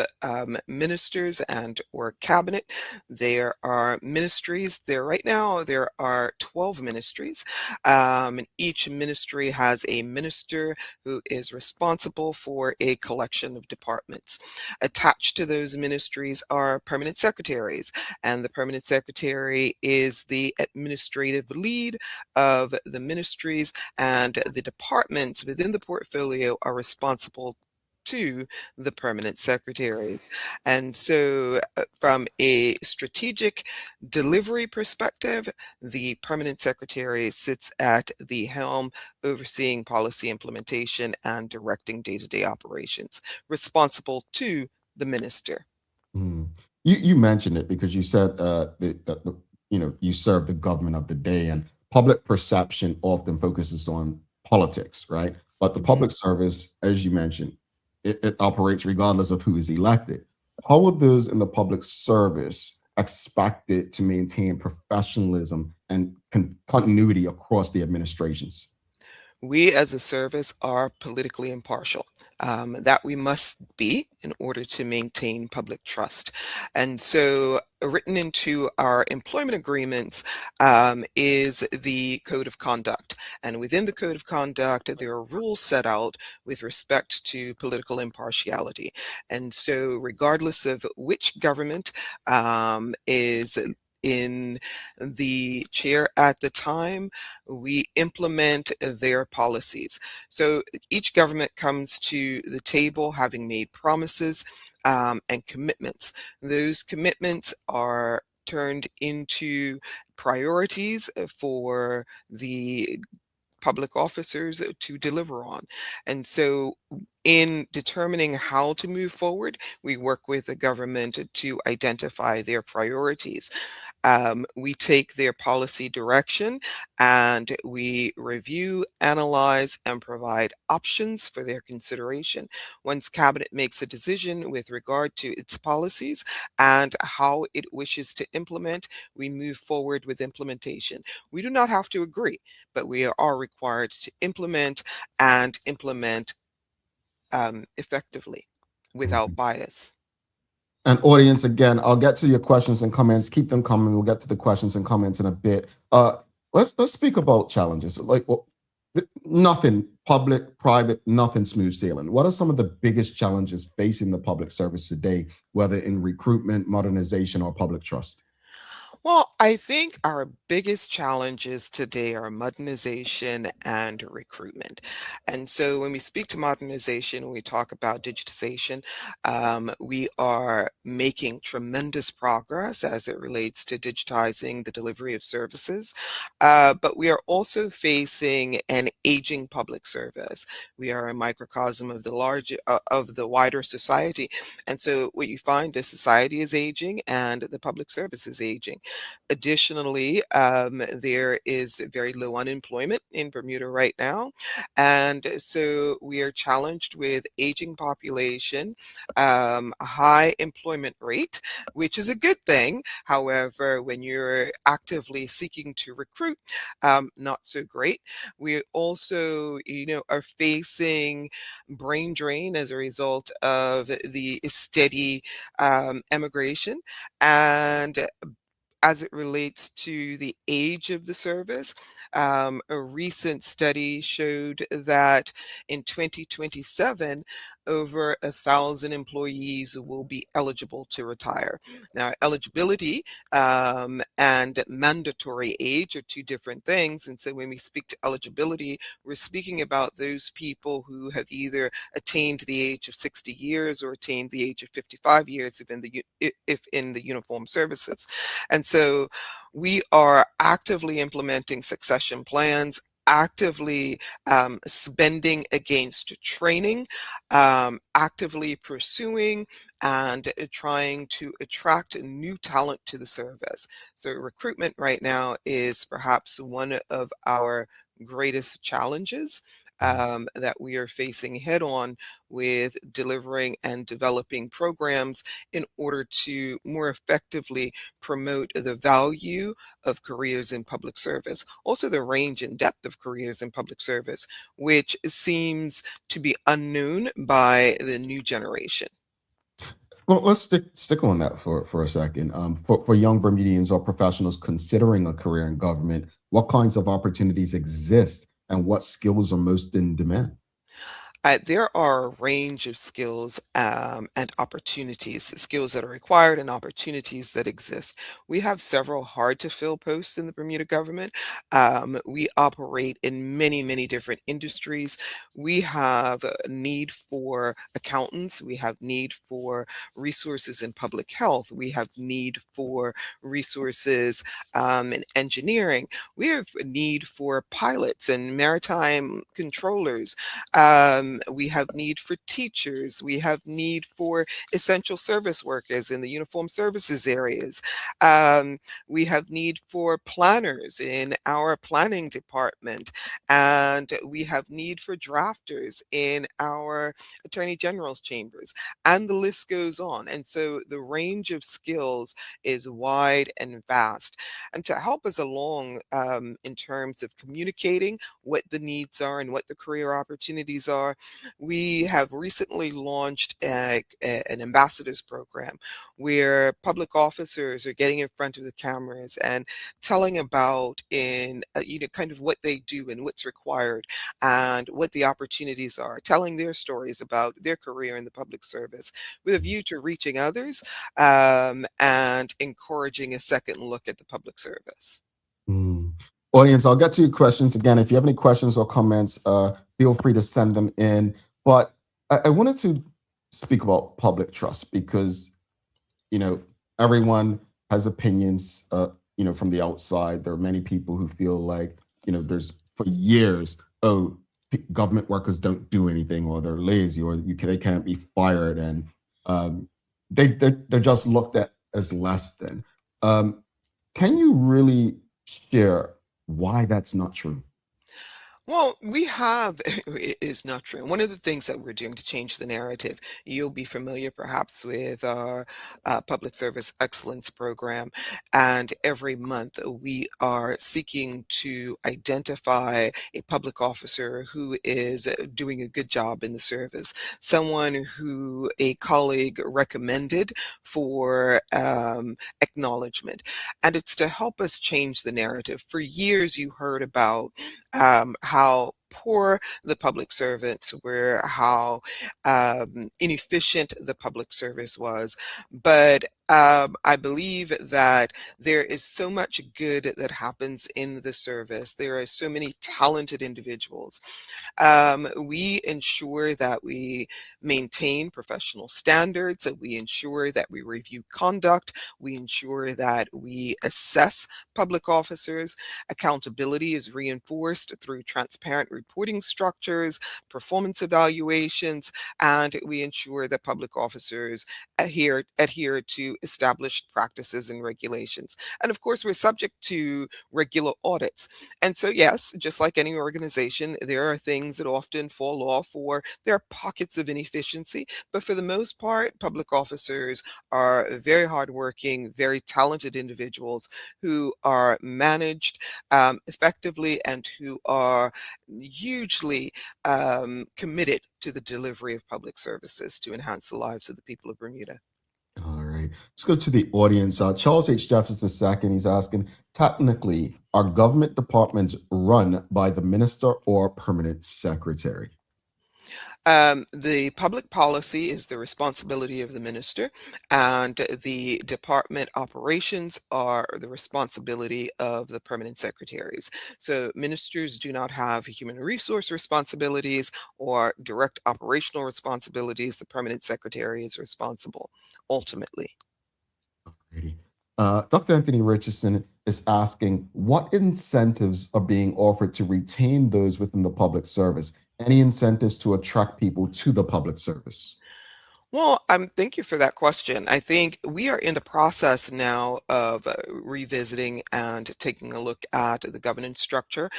ministers and or cabinet. There are ministries. Right now there are 12 ministries, and each ministry has a minister who is responsible for a collection of departments. Attached to those ministries are permanent secretaries, and the permanent secretary is the administrative lead of the ministries, and the departments within the portfolio are responsible to the permanent secretaries. And so, from a strategic delivery perspective, the permanent secretary sits at the helm, overseeing policy implementation and directing day-to-day operations, responsible to the minister. Mm. You mentioned it because you said you serve the government of the day, and public perception often focuses on politics, right? But the public service, as you mentioned, it operates regardless of who is elected. How are those in the public service expected to maintain professionalism and continuity across the administrations? We as a service are politically impartial. That we must be in order to maintain public trust. And so, written into our employment agreements is the code of conduct. And within the code of conduct, there are rules set out with respect to political impartiality. And so, regardless of which government is in the chair at the time, we implement their policies. So each government comes to the table having made promises and commitments. Those commitments are turned into priorities for the public officers to deliver on. And so, in determining how to move forward, we work with the government to identify their priorities. We take their policy direction and we review, analyze, and provide options for their consideration. Once Cabinet makes a decision with regard to its policies and how it wishes to implement, we move forward with implementation. We do not have to agree, but we are required to implement and implement effectively without bias. And audience, again, I'll get to your questions and comments. Keep them coming. We'll get to the questions and comments in a bit. Let's speak about challenges. Nothing public, private, nothing smooth sailing. What are some of the biggest challenges facing the public service today, whether in recruitment, modernization, or public trust? Well, I think our biggest challenges today are modernization and recruitment. And so when we speak to modernization, we talk about digitization. We are making tremendous progress as it relates to digitizing the delivery of services. But we are also facing an aging public service. We are a microcosm of the wider society. And so what you find is society is aging and the public service is aging. Additionally, there is very low unemployment in Bermuda right now. And so we are challenged with aging population, a high employment rate, which is a good thing. However, when you're actively seeking to recruit, not so great. We also, are facing brain drain as a result of the steady emigration. And as it relates to the age of the service, a recent study showed that in 2027, over 1,000 employees will be eligible to retire. Now, eligibility and mandatory age are two different things. And so when we speak to eligibility, we're speaking about those people who have either attained the age of 60 years or attained the age of 55 years if in the uniformed services. And so we are actively implementing succession plans, actively spending against training, actively pursuing and trying to attract new talent to the service. So recruitment right now is perhaps one of our greatest challenges that we are facing head on with delivering and developing programs in order to more effectively promote the value of careers in public service. Also, the range and depth of careers in public service, which seems to be unknown by the new generation. Well, let's stick on that for a second. For young Bermudians or professionals considering a career in government, what kinds of opportunities exist and what skills are most in demand? There are a range of skills and opportunities, skills that are required and opportunities that exist. We have several hard to fill posts in the Bermuda government. We operate in many, many different industries. We have a need for accountants. We have need for resources in public health. We have need for resources in engineering. We have a need for pilots and maritime controllers. We have need for teachers. We have need for essential service workers in the uniformed services areas. We have need for planners in our planning department. And we have need for drafters in our attorney general's chambers. And the list goes on. And so the range of skills is wide and vast. And to help us along in terms of communicating what the needs are and what the career opportunities are, we have recently launched an ambassadors program where public officers are getting in front of the cameras and telling about kind of what they do and what's required and what the opportunities are, telling their stories about their career in the public service with a view to reaching others and encouraging a second look at the public service. Audience, I'll get to your questions again. If you have any questions or comments, feel free to send them in. But I wanted to speak about public trust because, everyone has opinions, from the outside. There are many people who feel like, there's for years, government workers don't do anything or they're lazy or they can't be fired. And they're just looked at as less than. Can you really share why that's not true? Well, it is not true. One of the things that we're doing to change the narrative, you'll be familiar perhaps with our Public Service Excellence Program. And every month we are seeking to identify a public officer who is doing a good job in the service, someone who a colleague recommended for acknowledgement. And it's to help us change the narrative. For years, you heard about how poor the public servants were, how inefficient the public service was. But I believe that there is so much good that happens in the service. There are so many talented individuals. We ensure that we maintain professional standards, that we ensure that we review conduct, we ensure that we assess public officers. Accountability is reinforced through transparent reporting structures, performance evaluations, and we ensure that public officers adhere to established practices and regulations. And of course, we're subject to regular audits. And so, yes, just like any organization, there are things that often fall off, or there are pockets of inefficiency. But for the most part, public officers are very hardworking, very talented individuals who are managed effectively and who are hugely committed to the delivery of public services to enhance the lives of the people of Bermuda. All right. Let's go to the audience. Charles H. Jeffers II, he's asking, technically, are government departments run by the minister or permanent secretary? The public policy is the responsibility of the minister, and the department operations are the responsibility of the permanent secretaries. So ministers do not have human resource responsibilities or direct operational responsibilities. The permanent secretary is responsible ultimately. Dr. Anthony Richardson is asking, what incentives are being offered to retain those within the public service? Any incentives to attract people to the public service? Well, thank you for that question. I think we are in the process now of revisiting and taking a look at the governance structure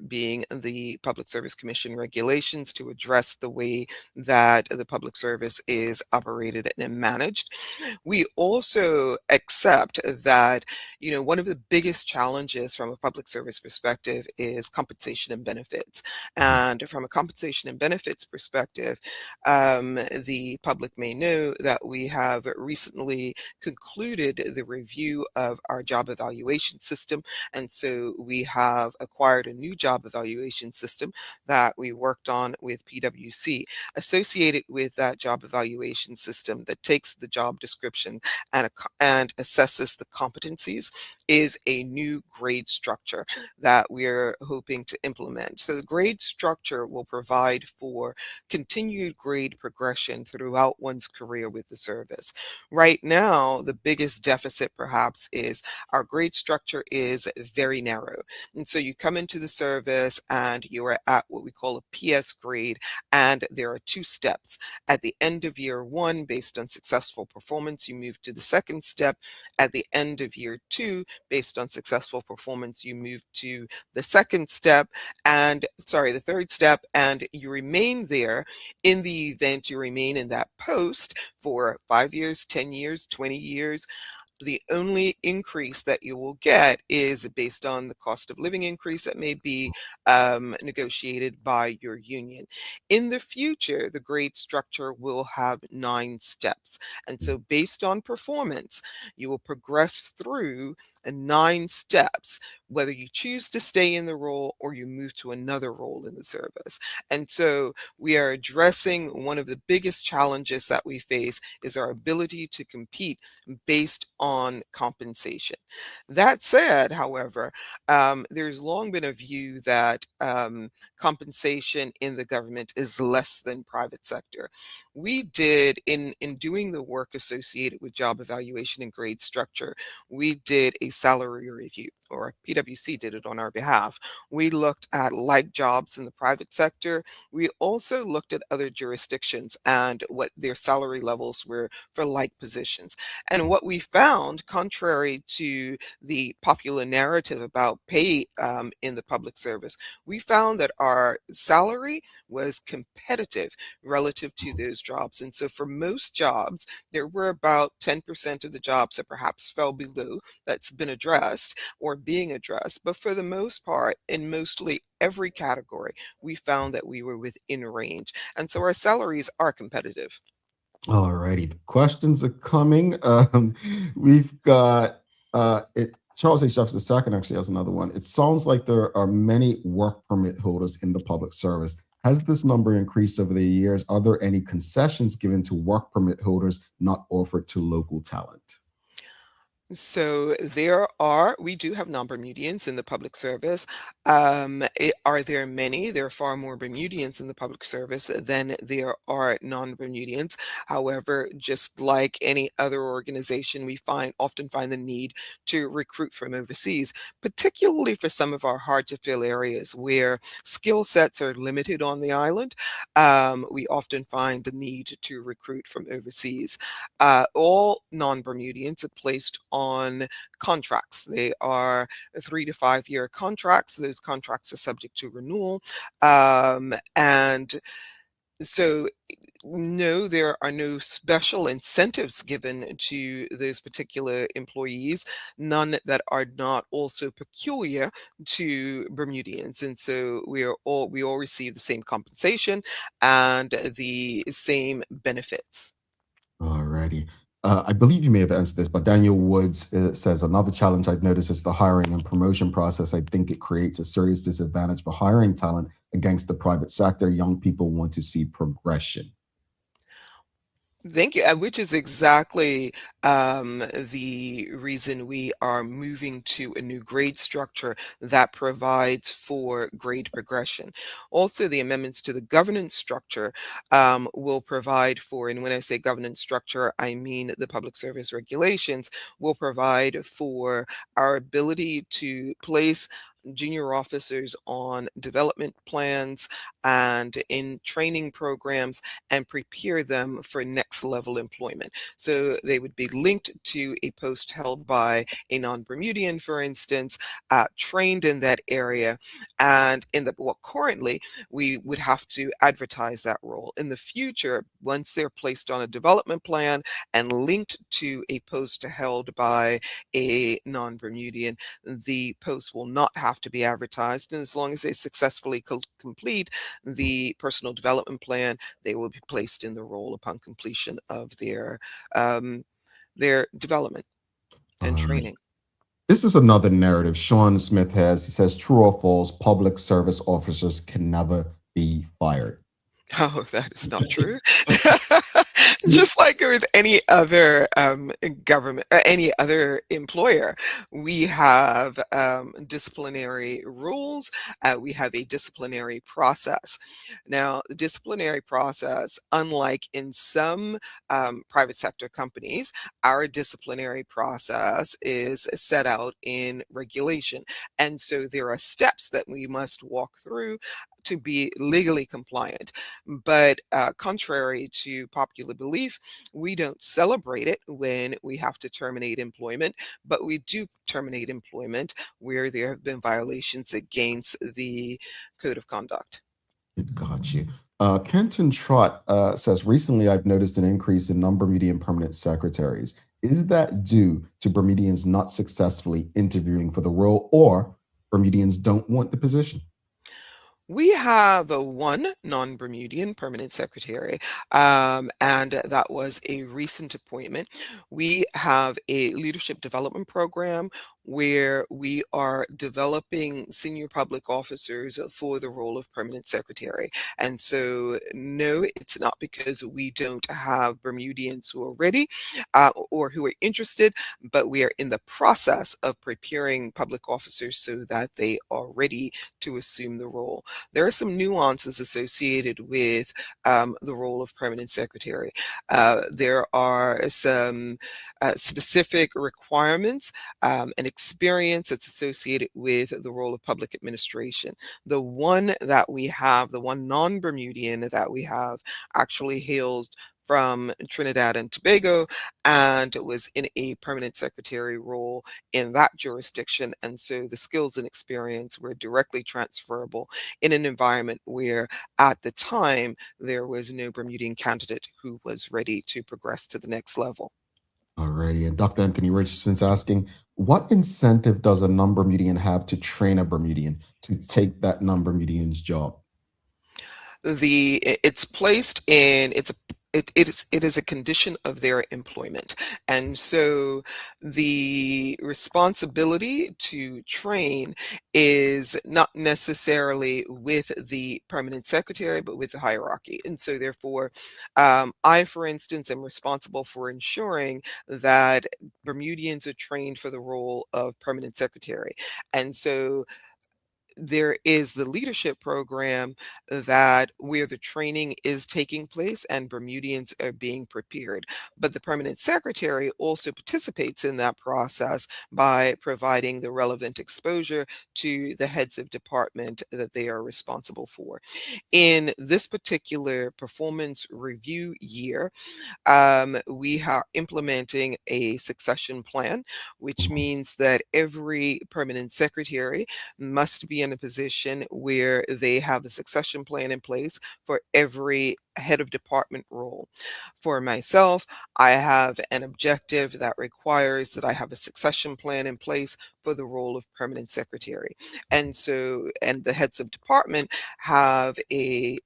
being the Public Service Commission regulations to address the way that the public service is operated and managed. We also accept that, one of the biggest challenges from a public service perspective is compensation and benefits. And from a compensation and benefits perspective, the public may know that we have recently concluded the review of our job evaluation system. And so we have acquired a new job evaluation system that we worked on with PwC. Associated with that job evaluation system that takes the job description and assesses the competencies is a new grade structure that we're hoping to implement. So the grade structure will provide for continued grade progression throughout one's career with the service. Right now, the biggest deficit perhaps is our grade structure is very narrow. And so you come into the service and you are at what we call a PS grade, and there are two steps. At the end of year one, based on successful performance, you move to the second step. At the end of year two, based on successful performance, you move to the third step, and you remain there in the event you remain in that post for 5 years, 10 years, 20 years. The only increase that you will get is based on the cost of living increase that may be negotiated by your union. In the future, the grade structure will have 9 steps. And so based on performance, you will progress through 9 steps, whether you choose to stay in the role or you move to another role in the service. And so we are addressing one of the biggest challenges that we face is our ability to compete based on compensation. That said, however, there's long been a view that compensation in the government is less than private sector. We did, in doing the work associated with job evaluation and grade structure, we did a salary review, or PwC did it on our behalf. We looked at like jobs in the private sector. We also looked at other jurisdictions and what their salary levels were for like positions. And what we found, contrary to the popular narrative about pay in the public service, we found that our salary was competitive relative to those jobs. And so for most jobs, there were about 10% of the jobs that perhaps fell below. That's been addressed or being addressed. But for the most part, in mostly every category, we found that we were within range. And so our salaries are competitive. All righty. The questions are coming. We've got Charles H. Jeffers II actually has another one. It sounds like there are many work permit holders in the public service. Has this number increased over the years? Are there any concessions given to work permit holders not offered to local talent? So we do have non-Bermudians in the public service. Are there many? There are far more Bermudians in the public service than there are non-Bermudians. However, just like any other organization, we often find the need to recruit from overseas, particularly for some of our hard to fill areas where skill sets are limited on the island. we often find the need to recruit from overseas. All non-Bermudians are placed on contracts. They are 3 to 5 year contracts. Those contracts are subject to renewal. And so no, there are no special incentives given to those particular employees, none that are not also peculiar to Bermudians. And so we all receive the same compensation and the same benefits. Alrighty. I believe you may have answered this, but Daniel Woods says another challenge I've noticed is the hiring and promotion process. I think it creates a serious disadvantage for hiring talent against the private sector. Young people want to see progression. Thank you, which is exactly the reason we are moving to a new grade structure that provides for grade progression. Also, the amendments to the governance structure will provide for, and when I say governance structure, I mean the public service regulations, will provide for our ability to place junior officers on development plans and in training programs and prepare them for next level employment. So they would be linked to a post held by a non-Bermudian, for instance, trained in that area. And currently we would have to advertise that role. In the future, once they're placed on a development plan and linked to a post held by a non-Bermudian, the post will not have to be advertised. And as long as they successfully complete the personal development plan, they will be placed in the role upon completion of their development and training. This is another narrative Sean Smith has. He says, true or false, public service officers can never be fired. Oh, that is not true. Just like with any other government, any other employer, we have disciplinary rules. We have a disciplinary process. Now, the disciplinary process, unlike in some private sector companies, our disciplinary process is set out in regulation. And so there are steps that we must walk through to be legally compliant. But contrary to popular belief, we don't celebrate it when we have to terminate employment, but we do terminate employment where there have been violations against the code of conduct. Got you. Kenton Trott says, recently I've noticed an increase in non-Bermudian permanent secretaries. Is that due to Bermudians not successfully interviewing for the role, or Bermudians don't want the position? We have one non-Bermudian permanent secretary, and that was a recent appointment. We have a leadership development program where we are developing senior public officers for the role of permanent secretary. And so, no, it's not because we don't have Bermudians who are ready or who are interested, but we are in the process of preparing public officers so that they are ready to assume the role. There are some nuances associated with the role of permanent secretary. There are some specific requirements and experience that's associated with the role of public administration. The one non-Bermudian that we have actually hails from Trinidad and Tobago and was in a permanent secretary role in that jurisdiction. And so the skills and experience were directly transferable in an environment where at the time there was no Bermudian candidate who was ready to progress to the next level. Alrighty, and Dr. Anthony Richardson's asking, what incentive does a non-Bermudian have to train a Bermudian to take that non-Bermudian's job? It's placed in it is a condition of their employment. And so the responsibility to train is not necessarily with the permanent secretary, but with the hierarchy. And so therefore, I, for instance, am responsible for ensuring that Bermudians are trained for the role of permanent secretary. And so there is the leadership program that where the training is taking place and Bermudians are being prepared. But the permanent secretary also participates in that process by providing the relevant exposure to the heads of department that they are responsible for. In this particular performance review year, we are implementing a succession plan, which means that every permanent secretary must be in a position where they have a succession plan in place for every head of department role. For myself, I have an objective that requires that I have a succession plan in place for the role of permanent secretary. And the heads of department have a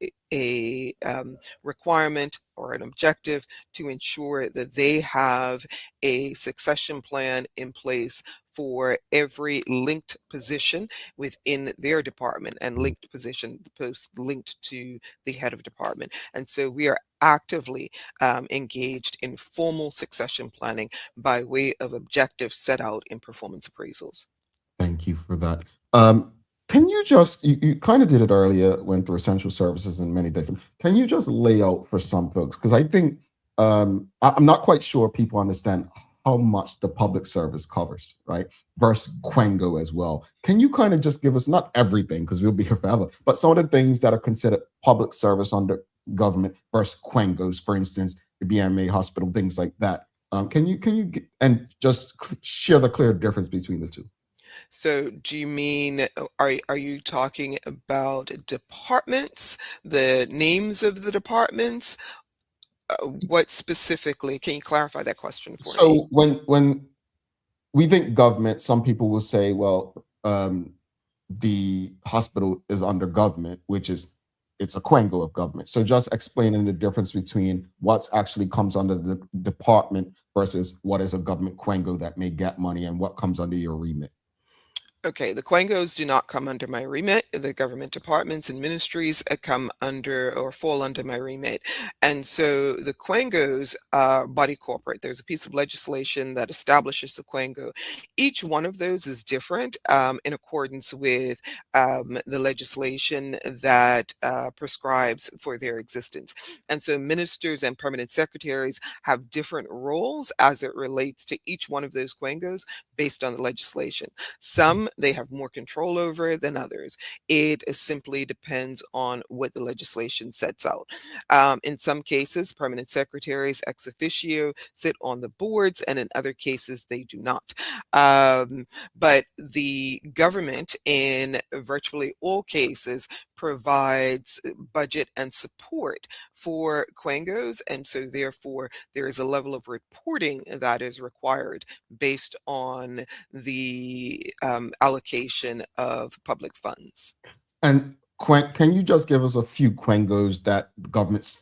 requirement or an objective to ensure that they have a succession plan in place for every linked position within their department, and linked position, the post linked to the head of department. And so we are actively engaged in formal succession planning by way of objectives set out in performance appraisals. Thank you for that. Can you just, you kind of did it earlier, went through essential services and many different, can you just lay out for some folks? Because I think, I'm not quite sure people understand how much the public service covers, right? Versus Quengo as well. Can you kind of just give us, not everything, because we'll be here forever, but some of the things that are considered public service under government versus Quengos, for instance, the BMA hospital, things like that. Can you and just share the clear difference between the two? So do you mean, are you talking about departments, the names of the departments? What specifically? Can you clarify that question for me? So when we think government, some people will say, well, the hospital is under government, which is, it's a Quengo of government. So just explaining the difference between what actually comes under the department versus what is a government Quengo that may get money and what comes under your remit. Okay, the Quengos do not come under my remit. The government departments and ministries come under or fall under my remit. And so the Quengos are body corporate. There's a piece of legislation that establishes the Quengo. Each one of those is different in accordance with the legislation that prescribes for their existence. And so ministers and permanent secretaries have different roles as it relates to each one of those Quengos based on the legislation. Some they have more control over than others. It simply depends on what the legislation sets out. In some cases, permanent secretaries ex officio sit on the boards, and in other cases, they do not. But the government, in virtually all cases, provides budget and support for Quengos, and so therefore there is a level of reporting that is required based on the allocation of public funds. And can you just give us a few Quengos that the government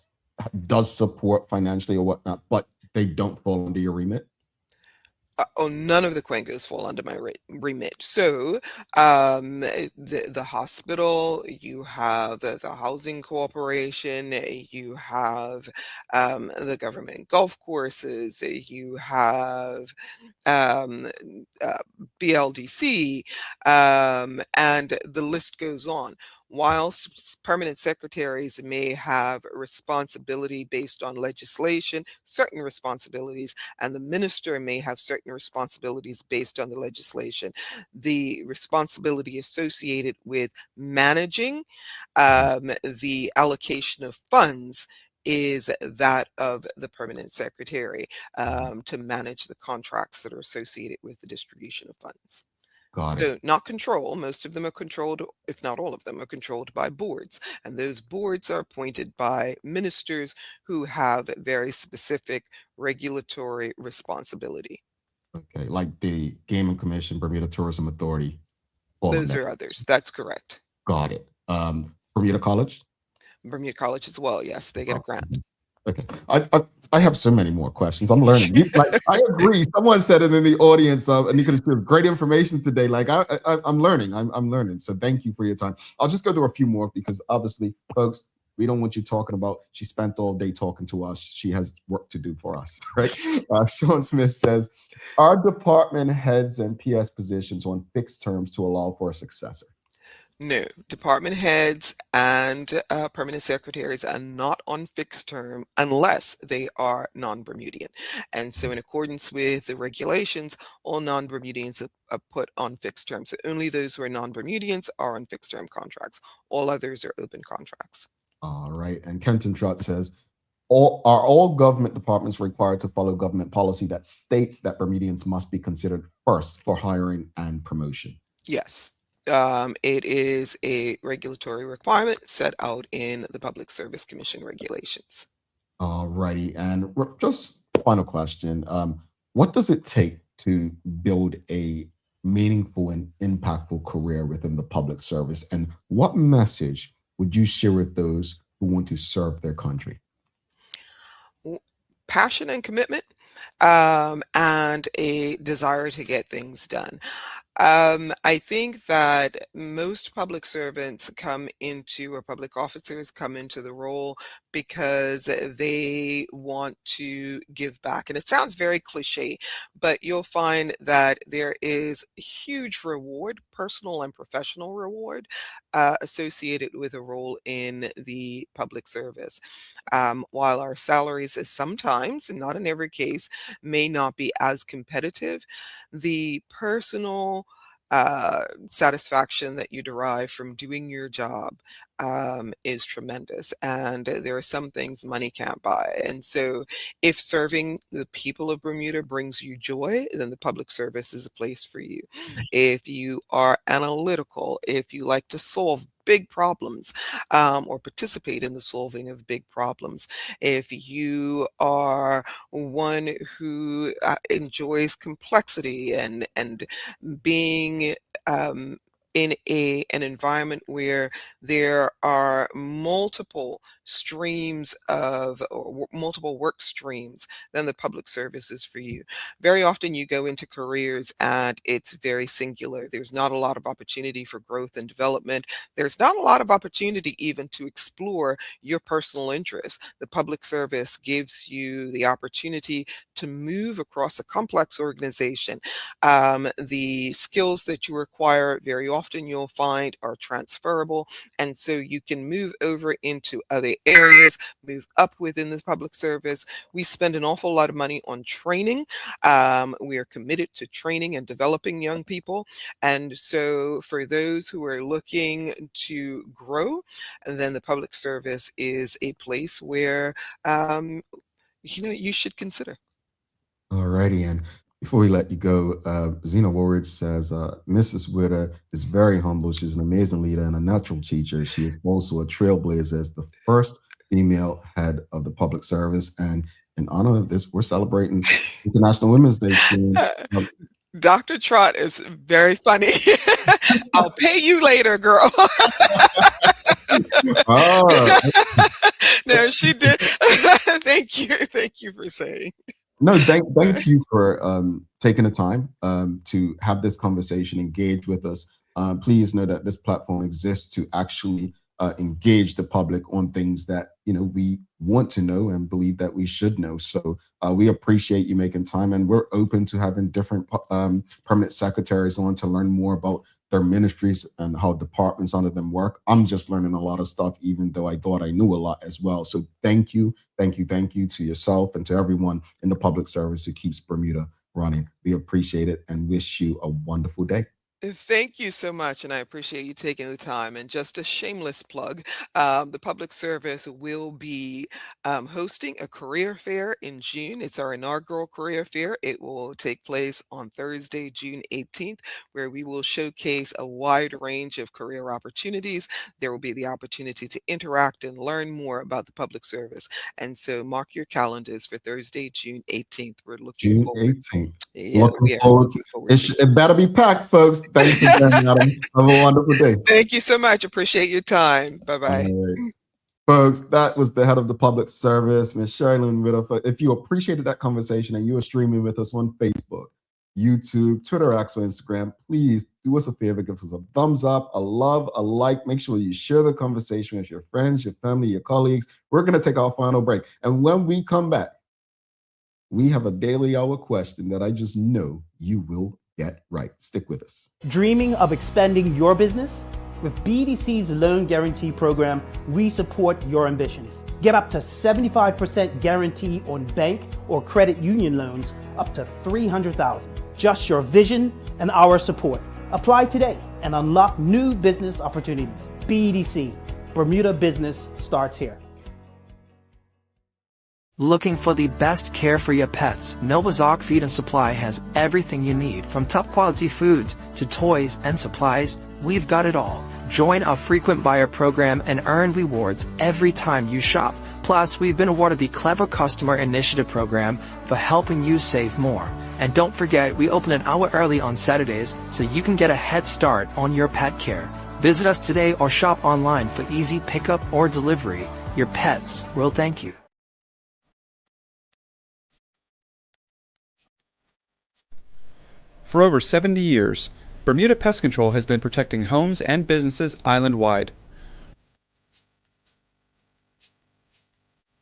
does support financially or whatnot, but they don't fall under your remit? None of the Quengos fall under my remit. So the hospital, you have the housing corporation, you have the government golf courses, you have BLDC, and the list goes on. Whilst permanent secretaries may have responsibility based on legislation, certain responsibilities, and the minister may have certain responsibilities based on the legislation, the responsibility associated with managing the allocation of funds is that of the permanent secretary to manage the contracts that are associated with the distribution of funds. Got it. So not control, most of them are controlled, if not all of them are controlled by boards. And those boards are appointed by ministers who have very specific regulatory responsibility. Okay, like the Gaming Commission, Bermuda Tourism Authority. Those are others, that's correct. Got it. Bermuda College? Bermuda College as well, yes, they get a grant. Okay, I have so many more questions. I'm learning. Like, I agree. Someone said it in the audience, and you could have great information today. Like I'm learning. I'm learning. So thank you for your time. I'll just go through a few more because obviously, folks, we don't want you talking about. She spent all day talking to us. She has work to do for us, right? Sean Smith says, "Are department heads and PS positions on fixed terms to allow for a successor?" No, department heads and permanent secretaries are not on fixed term unless they are non-Bermudian. And so in accordance with the regulations, all non-Bermudians are put on fixed term. So only those who are non-Bermudians are on fixed term contracts. All others are open contracts. All right. And Kenton Trott says, are all government departments required to follow government policy that states that Bermudians must be considered first for hiring and promotion? Yes. It is a regulatory requirement set out in the Public Service Commission regulations. All righty. And just final question. What does it take to build a meaningful and impactful career within the public service? And what message would you share with those who want to serve their country? Passion and commitment, and a desire to get things done. I think that most public servants or public officers come into the role because they want to give back. And it sounds very cliche, but you'll find that there is huge reward, personal and professional reward, associated with a role in the public service. While our salaries sometimes, and not in every case, may not be as competitive, the personal satisfaction that you derive from doing your job is tremendous. And there are some things money can't buy. And so if serving the people of Bermuda brings you joy, then the public service is a place for you. If you are analytical, if you like to solve big problems, or participate in the solving of big problems, if you are one who enjoys complexity and being in an environment where there are multiple streams or multiple work streams, then the public service is for you. Very often you go into careers and it's very singular. There's not a lot of opportunity for growth and development. There's not a lot of opportunity even to explore your personal interests. The public service gives you the opportunity to move across a complex organization. The skills that you require very often you'll find are transferable, and so you can move over into other areas, move up within the public service. We spend an awful lot of money on training. We are committed to training and developing young people, and so for those who are looking to grow, then the public service is a place where you should consider. All righty. And before we let you go, Zena Warwick says, Mrs. Whitter is very humble. She's an amazing leader and a natural teacher. She is also a trailblazer as the first female head of the public service. And in honor of this, we're celebrating International Women's Day soon. Dr. Trott is very funny. I'll pay you later, girl. Oh. No, she did. Thank you. Thank you for saying. No, thank you for taking the time to have this conversation, engage with us. Please know that this platform exists to actually engage the public on things that we want to know and believe that we should know. So we appreciate you making time, and we're open to having different permanent secretaries on to learn more about their ministries and how departments under them work. I'm just learning a lot of stuff, even though I thought I knew a lot as well. So thank you to yourself and to everyone in the public service who keeps Bermuda running. We appreciate it and wish you a wonderful day. Thank you so much, and I appreciate you taking the time. And just a shameless plug, the public service will be hosting a career fair in June. It's our inaugural career fair. It will take place on Thursday, June 18th, where we will showcase a wide range of career opportunities. There will be the opportunity to interact and learn more about the public service. And so mark your calendars for Thursday, June 18th. We're looking forward. 18th. Yeah, Looking forward to it. Better be packed, folks. Thanks again, Adam. Have a wonderful day. Thank you so much. Appreciate your time. Bye-bye. Right. Folks, that was the head of the public service, Ms. Cherie-Lynn Whitter. If you appreciated that conversation and you are streaming with us on Facebook, YouTube, Twitter, X, or Instagram, please do us a favor, give us a thumbs up, a love, a like. Make sure you share the conversation with your friends, your family, your colleagues. We're going to take our final break. And when we come back, we have a daily hour question that I just know you will get right. Stick with us. Dreaming of expanding your business? With BDC's loan guarantee program, we support your ambitions. Get up to 75% guarantee on bank or credit union loans up to $300,000. Just your vision and our support. Apply today and unlock new business opportunities. BDC, Bermuda business starts here. Looking for the best care for your pets? Novazog Feed and Supply has everything you need, from top quality foods to toys and supplies. We've got it all. Join our frequent buyer program and earn rewards every time you shop. Plus, we've been awarded the Clever Customer Initiative program for helping you save more. And don't forget, we open an hour early on Saturdays so you can get a head start on your pet care. Visit us today or shop online for easy pickup or delivery. Your pets will thank you. For over 70 years, Bermuda Pest Control has been protecting homes and businesses island-wide.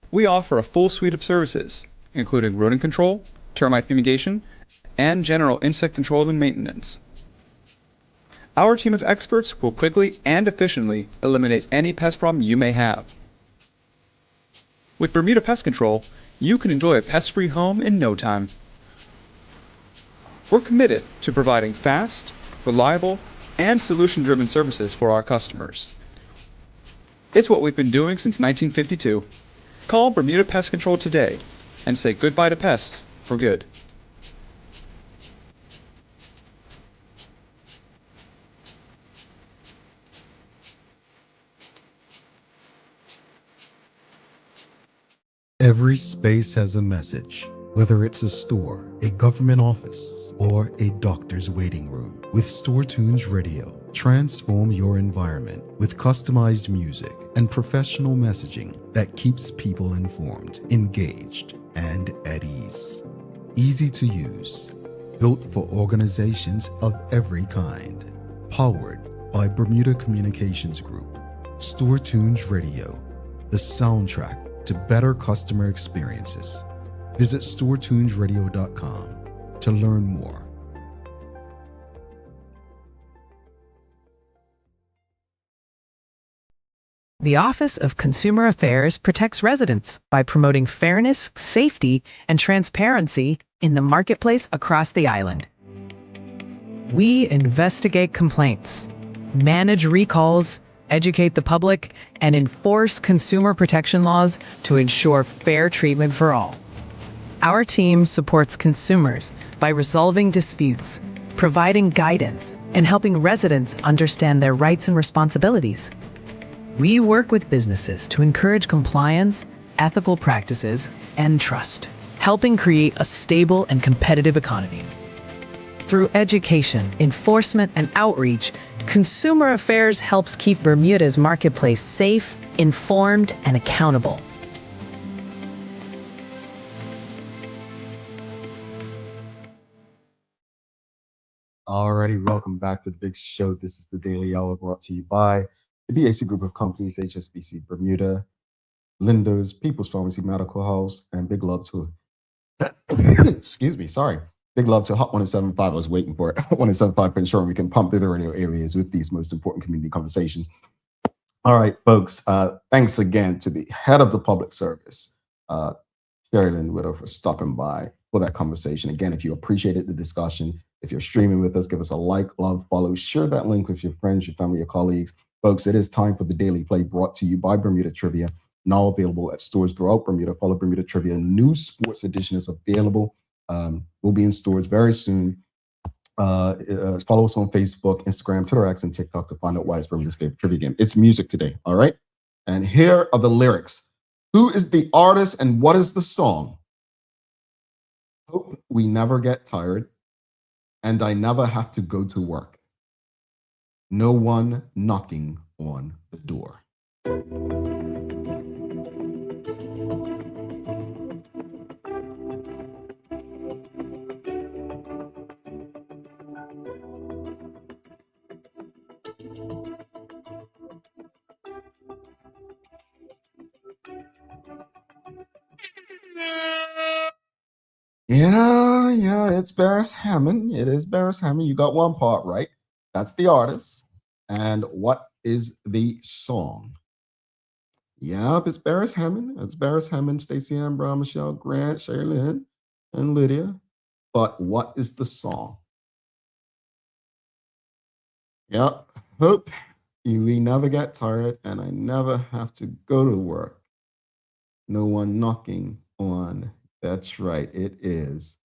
We offer a full suite of services, including rodent control, termite fumigation, and general insect control and maintenance. Our team of experts will quickly and efficiently eliminate any pest problem you may have. With Bermuda Pest Control, you can enjoy a pest-free home in no time. We're committed to providing fast, reliable, and solution-driven services for our customers. It's what we've been doing since 1952. Call Bermuda Pest Control today and say goodbye to pests for good. Every space has a message, whether it's a store, a government office, or a doctor's waiting room. With Store Tunes Radio, transform your environment with customized music and professional messaging that keeps people informed, engaged, and at ease. Easy to use, built for organizations of every kind. Powered by Bermuda Communications Group. Store Tunes Radio, the soundtrack to better customer experiences. Visit StoreTunesRadio.com to learn more. The Office of Consumer Affairs protects residents by promoting fairness, safety, and transparency in the marketplace across the island. We investigate complaints, manage recalls, educate the public, and enforce consumer protection laws to ensure fair treatment for all. Our team supports consumers by resolving disputes, providing guidance, and helping residents understand their rights and responsibilities. We work with businesses to encourage compliance, ethical practices, and trust, helping create a stable and competitive economy. Through education, enforcement, and outreach, Consumer Affairs helps keep Bermuda's marketplace safe, informed, and accountable. Alrighty, welcome back to the big show. This is the Daily Hour brought to you by the BAC Group of Companies, HSBC Bermuda, Lindo's, People's Pharmacy Medical House, and big love to, excuse me, sorry. Big love to Hot 107.5. I was waiting for it. 107.5 for ensuring we can pump through the radio areas with these most important community conversations. All right, folks. Thanks again to the head of the Public Service, Cherie-Lynn Whitter, for stopping by for that conversation. Again, if you appreciated the discussion, if you're streaming with us, give us a like, love, follow, share that link with your friends, your family, your colleagues. Folks, it is time for the Daily Play brought to you by Bermuda Trivia, now available at stores throughout Bermuda. Follow Bermuda Trivia. New sports edition is available. We'll be in stores very soon. Follow us on Facebook, Instagram, Twitter, X, and TikTok to find out why it's Bermuda's favorite trivia game. It's music today, all right? And here are the lyrics. Who is the artist and what is the song? Hope we never get tired, and I never have to go to work. No one knocking on the door. Yeah, it's Barris Hammond. It is Barris Hammond. You got one part right. That's the artist. And what is the song? Yep, it's Barris Hammond. It's Barris Hammond, Stacey Ann Brown, Michelle Grant, Cherie-Lynn, and Lydia. But what is the song? Yep. Hope we never get tired and I never have to go to work. No one knocking on. That's right. It is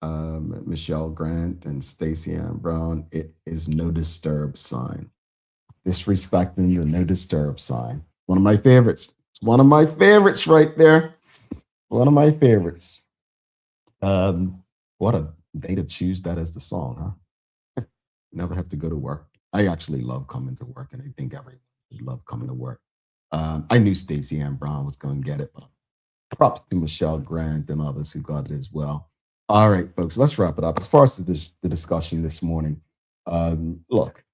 Michelle Grant and Stacey Ann Brown. It is No Disturb sign. Disrespecting the No Disturb sign. One of my favorites. It's one of my favorites right there. One of my favorites. What a day to choose that as the song, huh? Never have to go to work. I actually love coming to work, and I think everyone should love coming to work. I knew Stacey Ann Brown was going to get it, but props to Michelle Grant and others who got it as well. All right, folks, let's wrap it up. As far as the discussion this morning, look,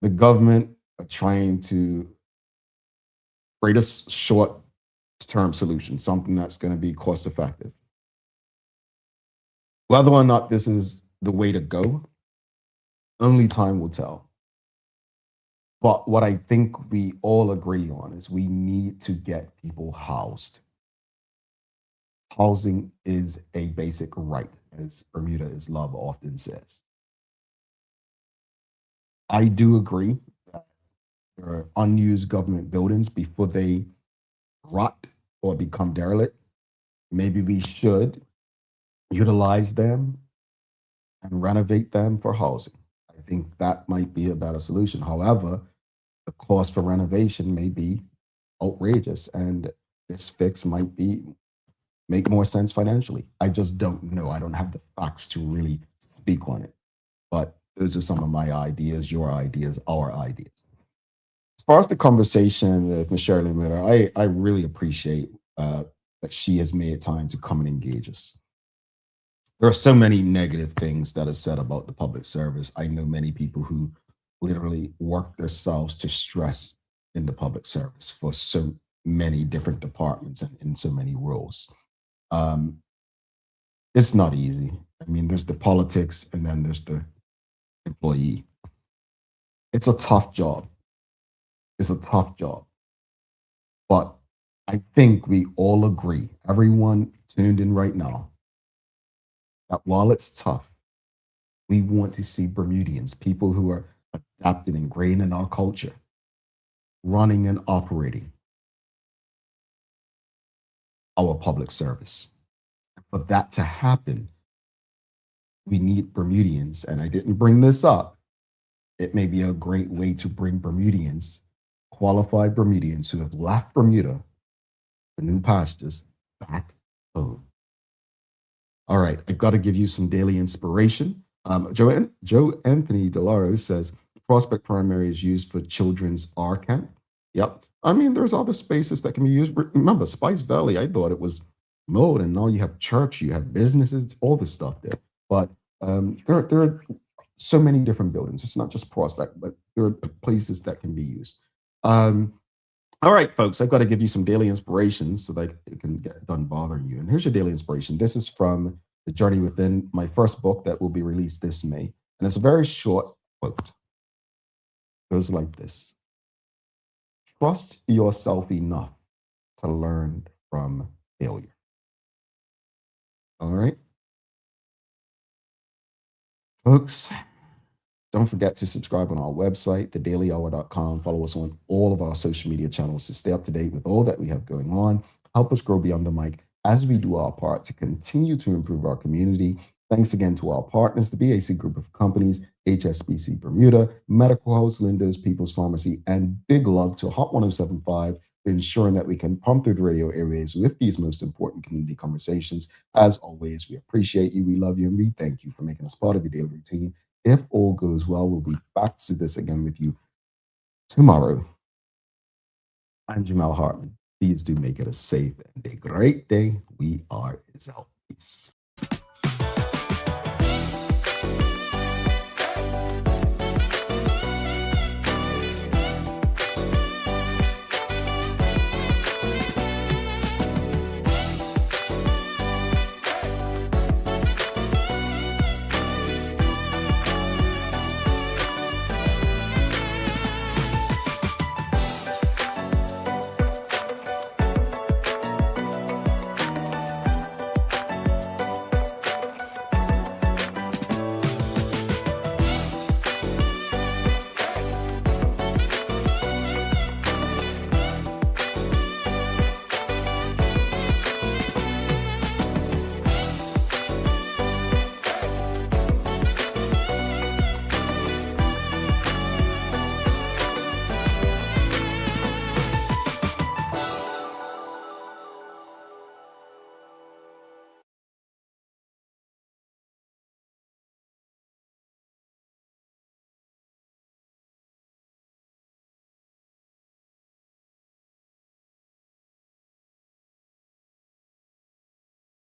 the government are trying to create a short-term solution, something that's going to be cost-effective. Whether or not this is the way to go, only time will tell. But what I think we all agree on is we need to get people housed. Housing is a basic right, as Bermuda is Love often says. I do agree that there are unused government buildings before they rot or become derelict. Maybe we should utilize them and renovate them for housing. I think that might be a better solution. However, the cost for renovation may be outrageous, and this fix might make more sense financially. I just don't know. I don't have the facts to really speak on it. But those are some of my ideas, your ideas, our ideas. As far as the conversation with Ms. Cherie-Lynn Whitter, I really appreciate that she has made time to come and engage us. There are so many negative things that are said about the public service. I know many people who literally work themselves to stress in the public service for so many different departments and in so many roles. It's not easy. I mean, there's the politics and then there's the employee. It's a tough job. It's a tough job. But I think we all agree, everyone tuned in right now, that while it's tough, we want to see Bermudians, people who are adapted and ingrained in our culture, running and operating our public service. For that to happen, we need Bermudians, and I didn't bring this up. It may be a great way to bring Bermudians, qualified Bermudians who have left Bermuda for new pastures, back home. All right, I've got to give you some daily inspiration. Joe Anthony DeLaro says, Prospect Primary is used for children's R camp. Yep. I mean, there's other spaces that can be used. Remember, Spice Valley, I thought it was mode, and now you have church, you have businesses, all this stuff there. But there are so many different buildings. It's not just Prospect, but there are places that can be used. All right, folks, I've got to give you some daily inspiration so that it can get done bothering you. And here's your daily inspiration. This is from The Journey Within, my first book that will be released this May. And it's a very short quote. It goes like this. Trust yourself enough to learn from failure. All right. Folks, don't forget to subscribe on our website, thedailyhour.com. Follow us on all of our social media channels to stay up to date with all that we have going on. Help us grow beyond the mic as we do our part to continue to improve our community. Thanks again to our partners, the BAC Group of Companies, HSBC Bermuda, Medical House, Lindo's People's Pharmacy, and big love to Hot 107.5 for ensuring that we can pump through the radio airwaves with these most important community conversations. As always, we appreciate you, we love you, and we thank you for making us part of your daily routine. If all goes well, we'll be back to this again with you tomorrow. I'm Jamal Hartman. Please do make it a safe and a great day. We are out. Peace.